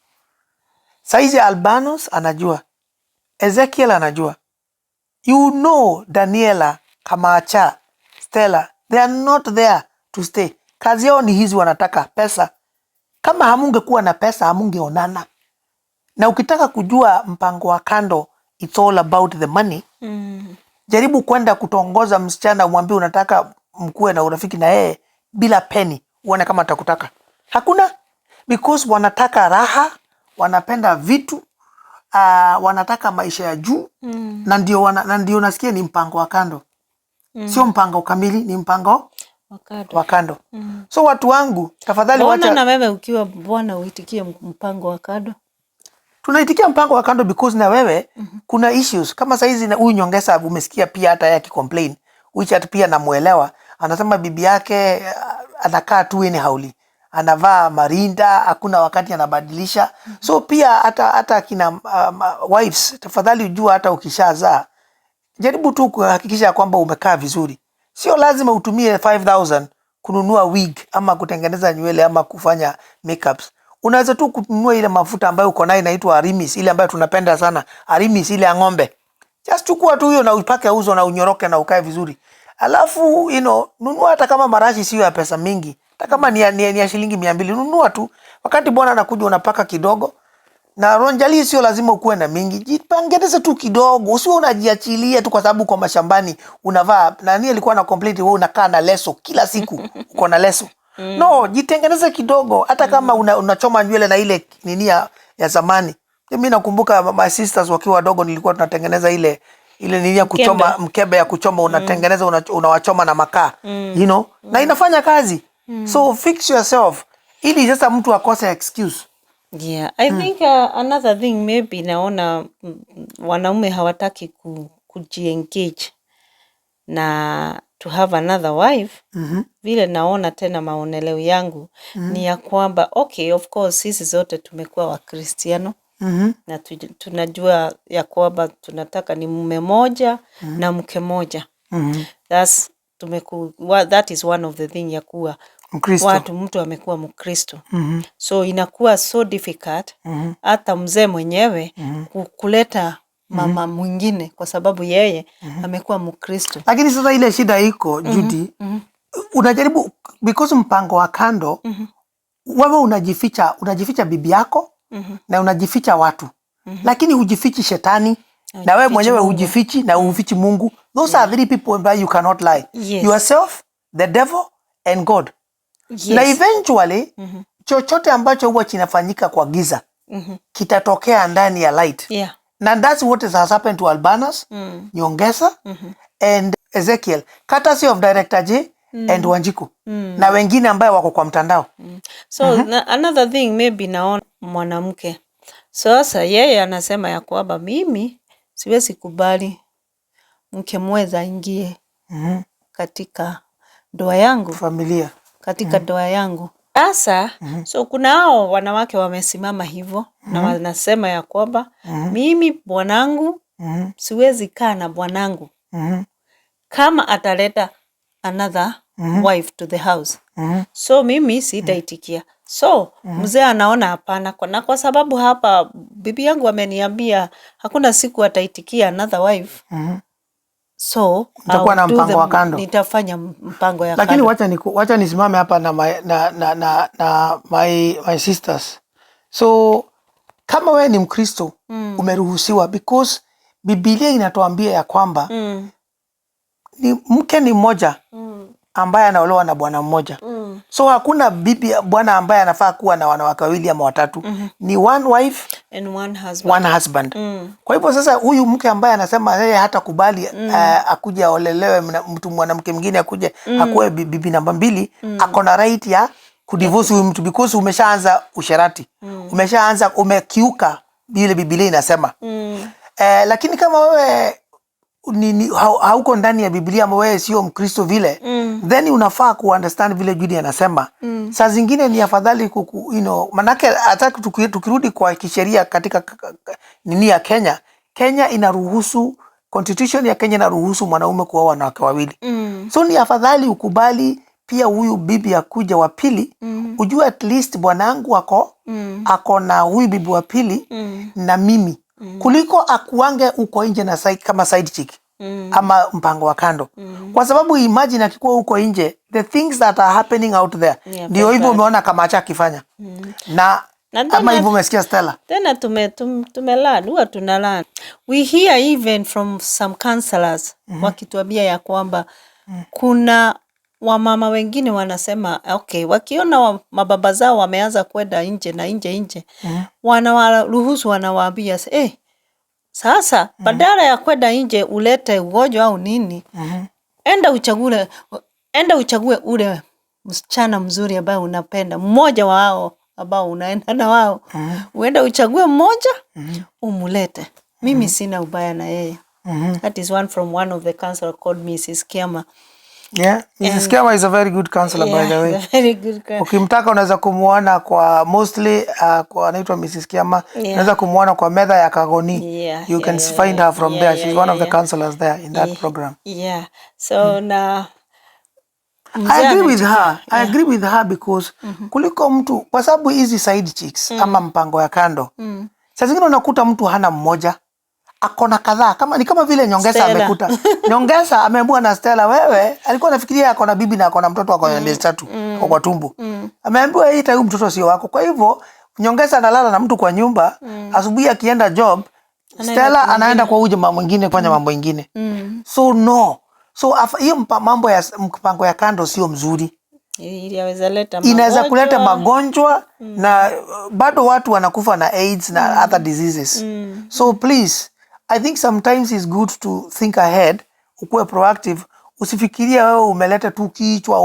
Saizi Albanus anajua. Ezekiel anajua. You know Daniella, Kamacha, Stella, they are not there to stay. Kazi yao ni hizi, wanataka pesa. Kama hamungekuwa na pesa hamungeonana. Na ukitaka kujua mpango wa kando, it's all about the money. Jaribu kwenda kutongoza msichana, umwambie unataka mkuwe na urafiki na yeye bila peni, uone kama atakutaka. Hakuna. Because wanataka raha, wanapenda vitu, wanataka maisha ya juu, na ndio nasikia ni mpango wa kando. Sio mpango kamili, ni mpango wa kando. So watu wangu, tafadhali wacha. Na wewe ukiwa bwana uitikie mpango wa kando. Tunaitikia mpango wa kando because na wewe kuna issues. Kama saizi na huyu Nyongesa umesikia pia hata yeye complain, which at pia namuelewa. Anasema bibi yake anakaa tu hauli. Anavaa marinda, hakuna wakati anabadilisha. So pia hata kina wives, tafadhali ujua hata ukishazaa, jaribu tu kuhakikisha kwamba umekaa vizuri. Sio lazima utumie 5,000 kununua wig ama kutengeneza nywele ama kufanya makeups. Unaweza tu kununua ile mafuta ambayo uko nayo inaitwa Arimis, ile ambayo tunapenda sana, Arimis ile ya ng'ombe. Just chukua tu hiyo na upake uso na unyoroke na ukae vizuri. Alafu nunua hata kama marashi sio ya pesa mingi. Hata kama ni ya shilingi 200, nunua tu. Wakati bwana anakuja unapaka kidogo. Na ronjali sio lazima ukuwe na mingi. Jipangeze tu kidogo. Usiwe unajiachilia tu kwa sababu kwa mashambani unavaa. Nani alikuwa na complaint wewe unakaa na leso kila siku. Uko na leso. No, jitengeneze kidogo. Hata kama unachoma nywele na ile nini ya zamani. Mimi nakumbuka my sisters wakiwa wadogo nilikuwa tunatengeneza ile nini ya kuchoma, mkebe ya kuchoma unatengeneza, unawachoma na makaa. Na inafanya kazi. So fix yourself. Ili sasa mtu akose excuse. Yeah, I think another thing maybe naona wanaume hawataki kujiengage na to have another wife, vile naona tena maoneleo yangu ni ya kwamba okay, of course sisi zote tumekuwa Wakristiano na tunajua ya kwamba tunataka ni mume moja na mke moja. That is one of the thing ya kuwa mtu amekuwa Mkristo. So inakuwa so difficult hata mzee mwenyewe kuleta mama mwingine kwa sababu yeye amekuwa Mkristo. Lakini sasa ile shida iko Judy, unajaribu because mpango wa kando wewe unajificha bibi yako na unajificha watu, lakini hujifichi shetani na wewe mwenyewe hujifichi na hufichi Mungu. Those are three people where you cannot lie. Yourself, the devil and God. Na eventually chochote ambacho huwa kinafanyika kwa giza kitatokea ndani ya light. And that's what has happened to Albanus, Nyongesa and Ezekiel, courtesy of Director J and Wanjiku na wengine ambaye wako kwa mtandao. So another thing maybe naona mwanamke sasa yeye anasema ya kwamba mimi siwezi kubali mke mweza ingie katika ndoa yangu, familia katika ndoa yangu. Sasa so kuna hao wanawake wamesimama hivyo na wanasema ya kwamba mimi bwanangu siwezi kaa na bwanangu kama ataleta another wife to the house. So mimi sitaitikia. So mzee anaona hapana, kwa sababu hapa bibi yangu ameniambia hakuna siku ataitikia another wife. So nitakuwa na mpango wa kando. Nitafanya mpango ya kando. Lakini wacha nisimame hapa na my sisters. So kama wewe ni Mkristo umeruhusiwa, because Biblia inatuambia ya kwamba mke ni mmoja ambaye anaolewa na bwana mmoja. So hakuna bwana ambaye anafaa kuwa na wanawake wawili ama watatu. Ni one wife and one husband. Kwa hivyo sasa huyu mke ambaye anasema yeye hata kubali akuje aolelewe mtu mwanamke mwingine akuje akuwe bibi namba 2, ako na right ya kudivorce huyu mtu, because umeshaanza usherati. Umekiuka vile Biblia inasema. Lakini kama wewe hauko ndani ya Biblia ama wewe sio Mkristo vile, then unafaa kuunderstand vile Judy anasema. Saa zingine ni afadhali manake hata tukirudi kwa kisheria katika nini ya Kenya inaruhusu, constitution ya Kenya inaruhusu mwanaume kuoa wanawake wawili. So ni afadhali ukubali pia huyu bibi akuja wa pili, ujue at least bwanangu ako na huyu bibi wa pili na mimi, kuliko akuange uko nje na kama side chick ama mpango wa kando. Kwa sababu imagine akikuwa uko nje, the things that are happening out there ndio hivyo umeona Kamacha akifanya. Na ama hivyo umesikia Stella. Tena tumelad, huwa tunalad. We hear even from some counselors wakituambia ya kwamba kuna wamama wengine wanasema okay, wakiona mababa zao wameanza kwenda nje na nje wanawaruhusu, wanawaambia sasa badala ya kwenda nje ulete ugonjwa au nini, enda uchague ule msichana mzuri ambaye unapenda, mmoja wao ambao unaenda na wao, uenda uchague mmoja umulete. Mimi sina ubaya na yeye. That is one of the counselor called Mrs. Kiama. Yeah, Mrs. Kiama is a very good counselor, by the way. Very good counselor. Ukimtaka unaweza kumuona kwa mostly kwa anaitwa Mrs. Kiama, unaweza kumuona kwa Medha ya Kagoni. You can find her from there. She's one of the counselors there in that program. Yeah. So na I agree with her because kuliko mtu, kwa sababu hizi side chicks ama mpango ya kando, sasa zingine unakuta mtu hana mmoja, akona kadhaa, kama vile Nyongesa amekuta. Nyongesa ameambiwa na Stella, wewe alikuwa anafikiria akona bibi na akona mtoto akona miezi 3 kwa tumbo. Ameambiwa hii huyu mtoto sio wako. Kwa hivyo Nyongesa analala na mtu kwa nyumba, asubuhi akienda job, Stella anaenda kwa huyu mama mwingine kufanya mambo mengine. So no. So hiyo mambo ya mpango ya kando sio mzuri. Inaweza kuleta magonjwa na bado watu wanakufa na AIDS na other diseases. So please, I think sometimes it's good to think ahead, ukuwe proactive. Usifikiria wewe umeleta tu kichwa,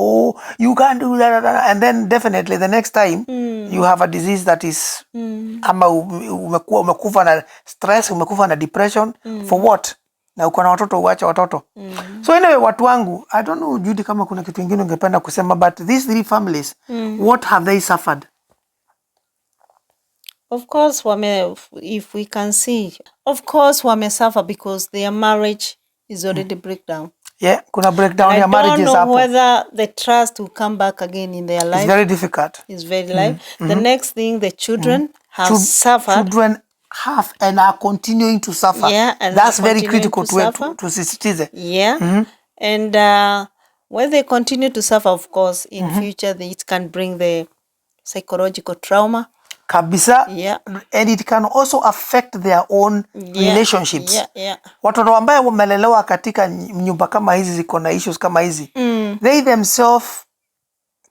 you can't do that, and then definitely the next time you have a disease that is ama umekufa na stress, umekufa na depression, for what? na uko na watoto uache watoto. So anyway, watu wangu, I don't know Judy kama kuna kitu kingine ungependa kusema, but these 3 families, what have they suffered? Of course, if we can see, of course, wame suffer because their marriage is already breakdown. Yeah, kuna breakdown ya marriages hapo. I don't know whether the trust will come back again in their life. It's very difficult. It's very life. The next thing, the children have suffered. Children have and are continuing to suffer. Yeah, and that's very critical to sisitize. Yeah, and when they continue to suffer, of course, in future, it can bring the psychological trauma. Kabisa. Yeah. And it can also affect their own relationships. Yeah. Watoto ambao wamelelewa katika nyumba kama hizi ziko na issues kama hizi, they themselves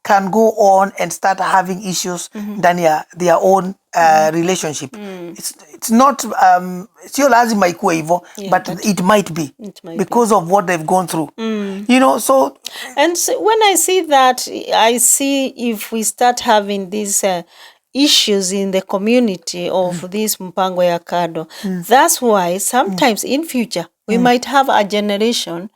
can go on and start having issues ndani ya their own relationship. It's not sio lazima ikuwe hivyo, but it might be because of what they've gone through. You know, so and so when I see that, I see if we start having these issues in the community of this mpango ya kado, that's why sometimes in future we might have a generation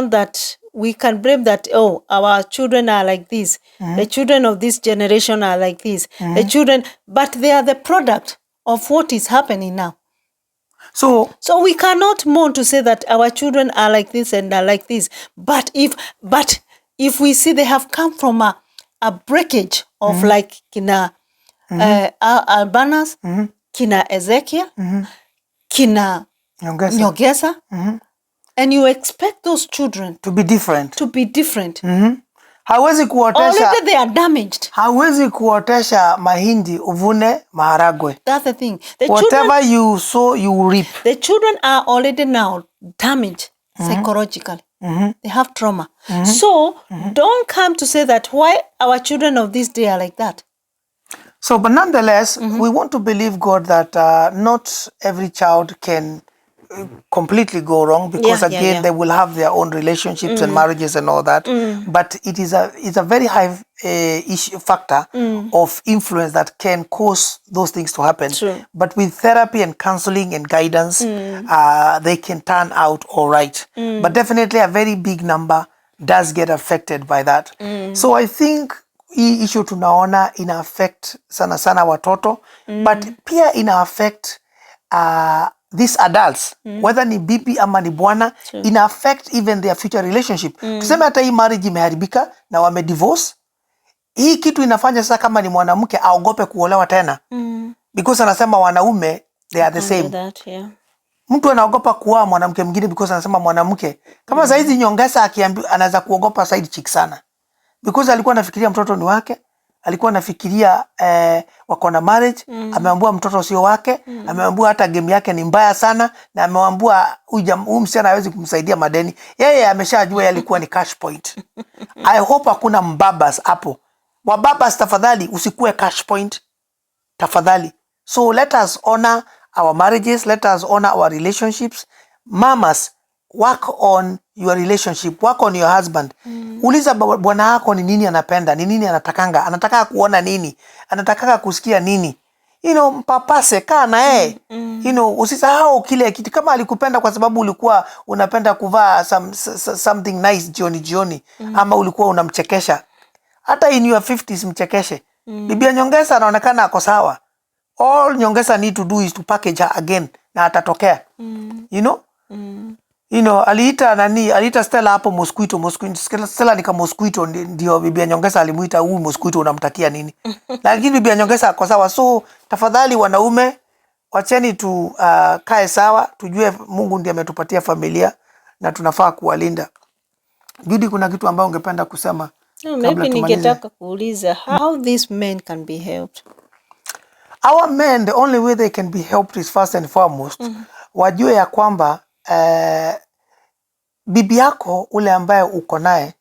that we can blame that, oh, our children are like this, the children of this generation are like this, the children, but they are the product of what is happening now. So we cannot mourn to say that our children are like this and are like this, but if we see they have come from a breakage of like kina Albanus, kina Ezekiel, kina Nyongesa, and you expect those children to be different. Hawezi kuotesha, already they are damaged. Hawezi kuotesha mahindi uvune maharagwe. That's the thing. Whatever you sow, you reap. The children are already now damaged psychologically. They have trauma. So don't come to say that why our children of this day are like that. So, but nonetheless, we want to believe God that not every child can completely go wrong, because they will have their own relationships and marriages and all that. But it's a very high issue factor of influence that can cause those things to happen. True. But with therapy and counseling and guidance, they can turn out all right. But definitely a very big number does get affected by that. So I think hii issue tunaona ina affect sana sana watoto, but pia ina affect these adults, whether ni bibi ama ni bwana, ina affect even their future relationship. Tuseme hata hii marriage imeharibika na wame divorce, hii kitu inafanya sasa kama ni mwanamke aogope kuolewa tena, because anasema wanaume they are the same. Mtu anaogopa kuoa mwanamke mwingine because anasema mwanamke kama saizi Nyongesa akiambiwa, anaweza kuogopa side chick sana, because alikuwa anafikiria mtoto ni wake, alikuwa anafikiria wako na marriage, ameambiwa mtoto sio wake, ameambiwa hata game yake ni mbaya sana, na ameambiwa huyu msichana hawezi kumsaidia madeni. Yeye ameshajua alikuwa ni cash point. I hope hakuna mbabas hapo. Wababas, tafadhali usikue cash point. Tafadhali. So let us honor our marriages, let us honor our relationships. Mamas, work on your relationship, work on your husband. Uliza bwana wako ni nini anapenda, ni nini anatakanga, anataka kuona nini, anataka kusikia nini. You know, mpapase, kaa na yeye. You know, usisahau kile kitu. Kama alikupenda kwa sababu ulikuwa unapenda kuvaa something nice jioni, ama ulikuwa unamchekesha, hata in your 50s mchekeshe. Bibi Nyongesa anaonekana ako sawa. All Nyongesa need to do is to package her again, na atatokea. You know? You know, aliita Stella hapo mosquito. Stella ni kama mosquito, ndio bibi Nyongesa alimuita huyu mosquito, unamtakia nini? Lakini bibi Nyongesa ako sawa. So tafadhali wanaume, wacheni tu kae sawa, tujue Mungu ndiye ametupatia familia na tunafaa kuwalinda. Judy, kuna kitu ambao ungependa kusema? No, maybe ningetaka kuuliza how these men can be helped. Our men, the only way they can be helped is first and foremost, wajue ya kwamba bibi yako ule ambaye uko naye,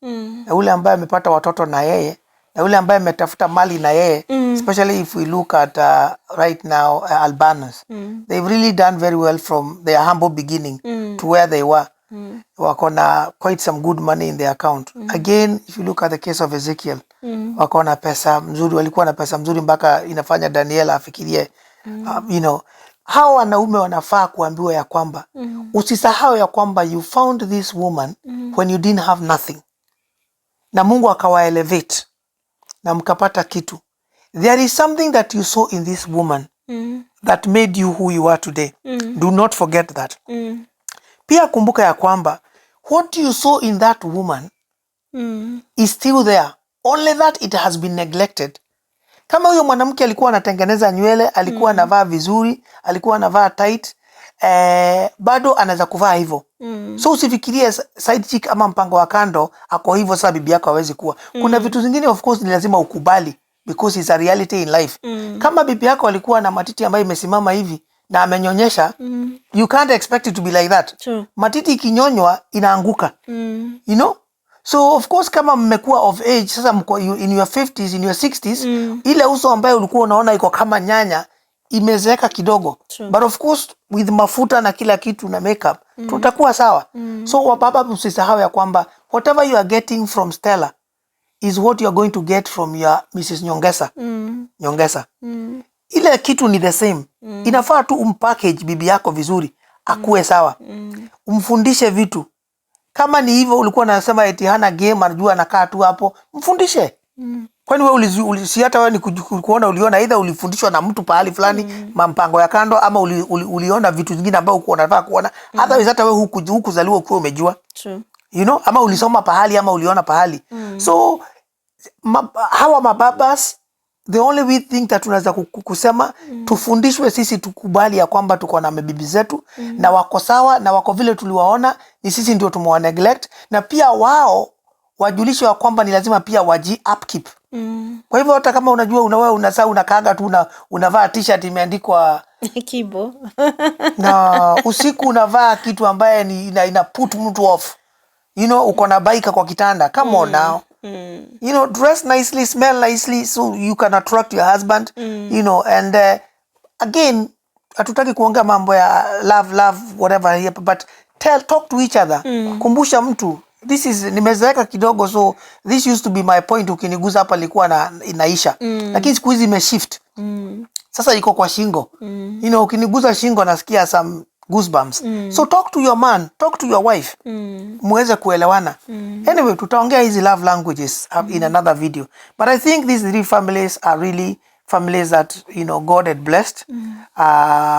ule ambaye amepata watoto na yeye, na ule ambaye ametafuta mali na yeye, especially if we look at right now Albanus, they've really done very well from their humble beginning to where they were. Wako na quite some good money in their account. Again, if you look at the case of Ezekiel, wako na pesa mzuri, walikuwa na pesa mzuri mpaka inafanya Daniella afikirie, you know, Hawa wanaume wanafaa kuambiwa ya kwamba usisahau ya kwamba you found this woman when you didn't have nothing, na Mungu akawaelevate na mkapata kitu. There is something that you saw in this woman that made you who you are today. Do not forget that. Pia kumbuka ya kwamba what you saw in that woman is still there, only that it has been neglected. Kama huyo mwanamke alikuwa anatengeneza nywele, alikuwa anavaa vizuri, alikuwa anavaa tight, bado anaweza kuvaa hivyo. So usifikirie side chick ama mpango wa kando ako hivyo sasa bibi yako hawezi kuwa. Kuna vitu zingine of course ni lazima ukubali because it's a reality in life. Kama bibi yako alikuwa na matiti ambayo imesimama hivi na amenyonyesha, you can't expect it to be like that. True. Matiti ikinyonywa inaanguka. You know? So of course kama mmekuwa of age sasa mko in your 50s, in your 60s, ile uso ambayo ulikuwa unaona iko kama nyanya imezeeka kidogo. True. But of course with mafuta na kila kitu na makeup tutakuwa sawa. So wababa msisahau ya kwamba whatever you are getting from Stella is what you are going to get from your Mrs. Nyongesa. Nyongesa. Ile kitu ni the same. Inafaa tu umpackage bibi yako vizuri akuwe sawa. Umfundishe vitu. Kama ni hivyo ulikuwa unasema eti hana game, anajua anakaa tu hapo, mfundishe. Kwani wewe si hata wewe ni kuona uliona either ulifundishwa na mtu pahali fulani mpango ya kando ama uliona vitu vingine ambao uko unataka kuona, hata wewe hukuzaliwa ukiwa umejua. True. You know, ama ulisoma pahali ama uliona pahali. So hawa mababas, the only thing that tunaweza kusema tufundishwe sisi, tukubali ya kwamba tuko na mabibi zetu na wako sawa na wako vile tuliwaona, ni sisi ndio tumewa neglect, na pia wao wajulishe wa kwamba ni lazima pia waji upkeep. Kwa hivyo hata kama unajua unakaaga tu unavaa t-shirt imeandikwa Kibo. na usiku unavaa kitu ambaye ni ina put mtu off. You know, uko na baika kwa kitanda. Come on now. You know, dress nicely, smell nicely so you can attract your husband. You know, and again, hatutaki kuongea mambo ya love whatever here, but talk to each other. Kumbusha mtu, this is nimezeeka kidogo, so this used to be my point. Ukiniguza hapa ilikuwa inaisha, lakini siku hizi imeshift. Sasa iko kwa shingo. You know, ukiniguza shingo nasikia some goosebumps. So talk to your man, talk to your wife. Muweze kuelewana. Anyway, tutaongea hizi love languages in another video. But I think these three families are really families that, you know, God had blessed.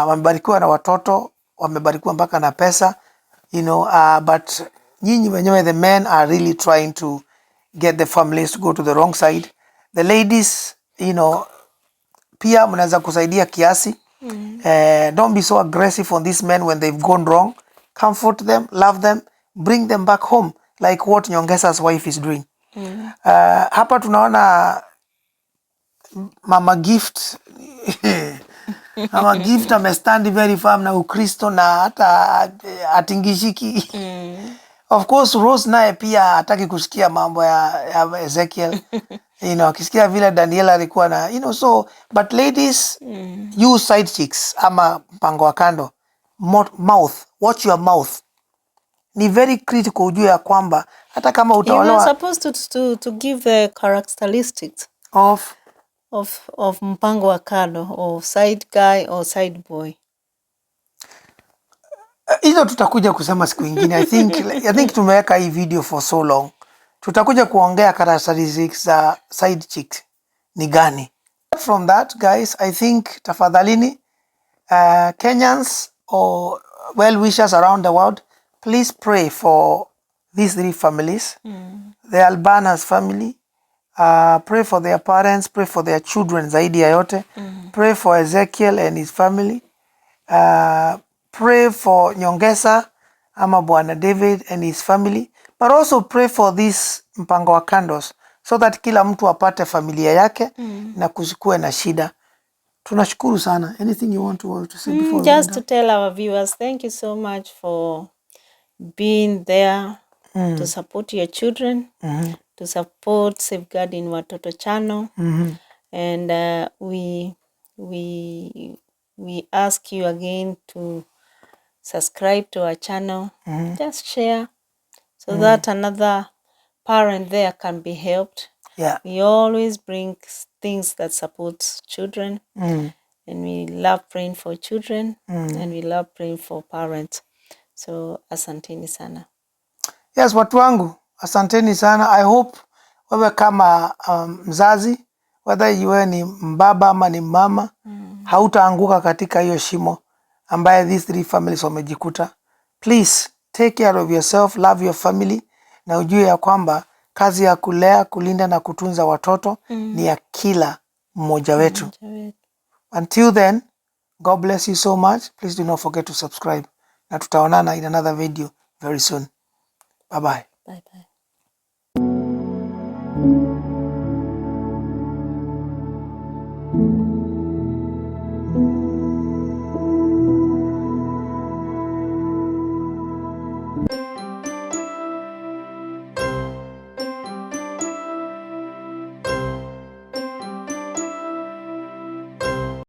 Wamebarikiwa na watoto, wamebarikiwa mpaka na pesa, you know, but nyinyi wenyewe the men are really trying to get the families to go to the wrong side. The ladies, you know, pia mnaweza kusaidia kiasi. Don't be so aggressive on these men when they've gone wrong. Comfort them, love them, bring them back home like what Nyongesa's wife is doing. Hapa tunaona Mama Gift Mama Gift amestand very firm na Ukristo na hata atingishiki. Of course Rose naye pia hataki kusikia mambo ya Ezekiel. You know, akisikia vile Daniella alikuwa na, you know, so but ladies, you side chicks ama mpango wa kando, mouth, watch your mouth. Ni very critical ujue ya kwamba hata kama utaolewa, You are supposed to give the characteristics of mpango wa kando, or side guy or side boy. Hizo tutakuja kusema siku ingine. I think tumeweka hii video for so long. Tutakuja kuongea characteristics za side chick ni gani. From that guys, I think tafadhalini Kenyans or well wishers around the world, please pray for these three families. The Albanus family, pray for their parents, pray for their children zaidi ya yote. Pray for Ezekiel and his family. Pray for Nyongesa ama Bwana David and his family, but also pray for this mpango wa kandos so that kila mtu apate familia yake na kusikue na shida. Tunashukuru sana. Anything you want to say before? Just to tell our viewers, thank you so much for being there to support your children, to support Safeguarding Watoto channel, and we ask you again to subscribe to our channel, just share so that another parent there can be helped. Yeah. We always bring things that support children, and we love praying for children and we love praying for parents. So asanteni sana. Yes, watu wangu, asanteni sana. I hope wewe kama mzazi, whether iwe ni mbaba ama ni mama, hautaanguka katika hiyo shimo ambaye these 3 families wamejikuta. Please take care of yourself, love your family, na ujue ya kwamba kazi ya kulea, kulinda na kutunza watoto ni ya kila mmoja wetu. Until then, God bless you so much. Please do not forget to subscribe. Na tutaonana in another video very soon. Bye bye. Bye bye.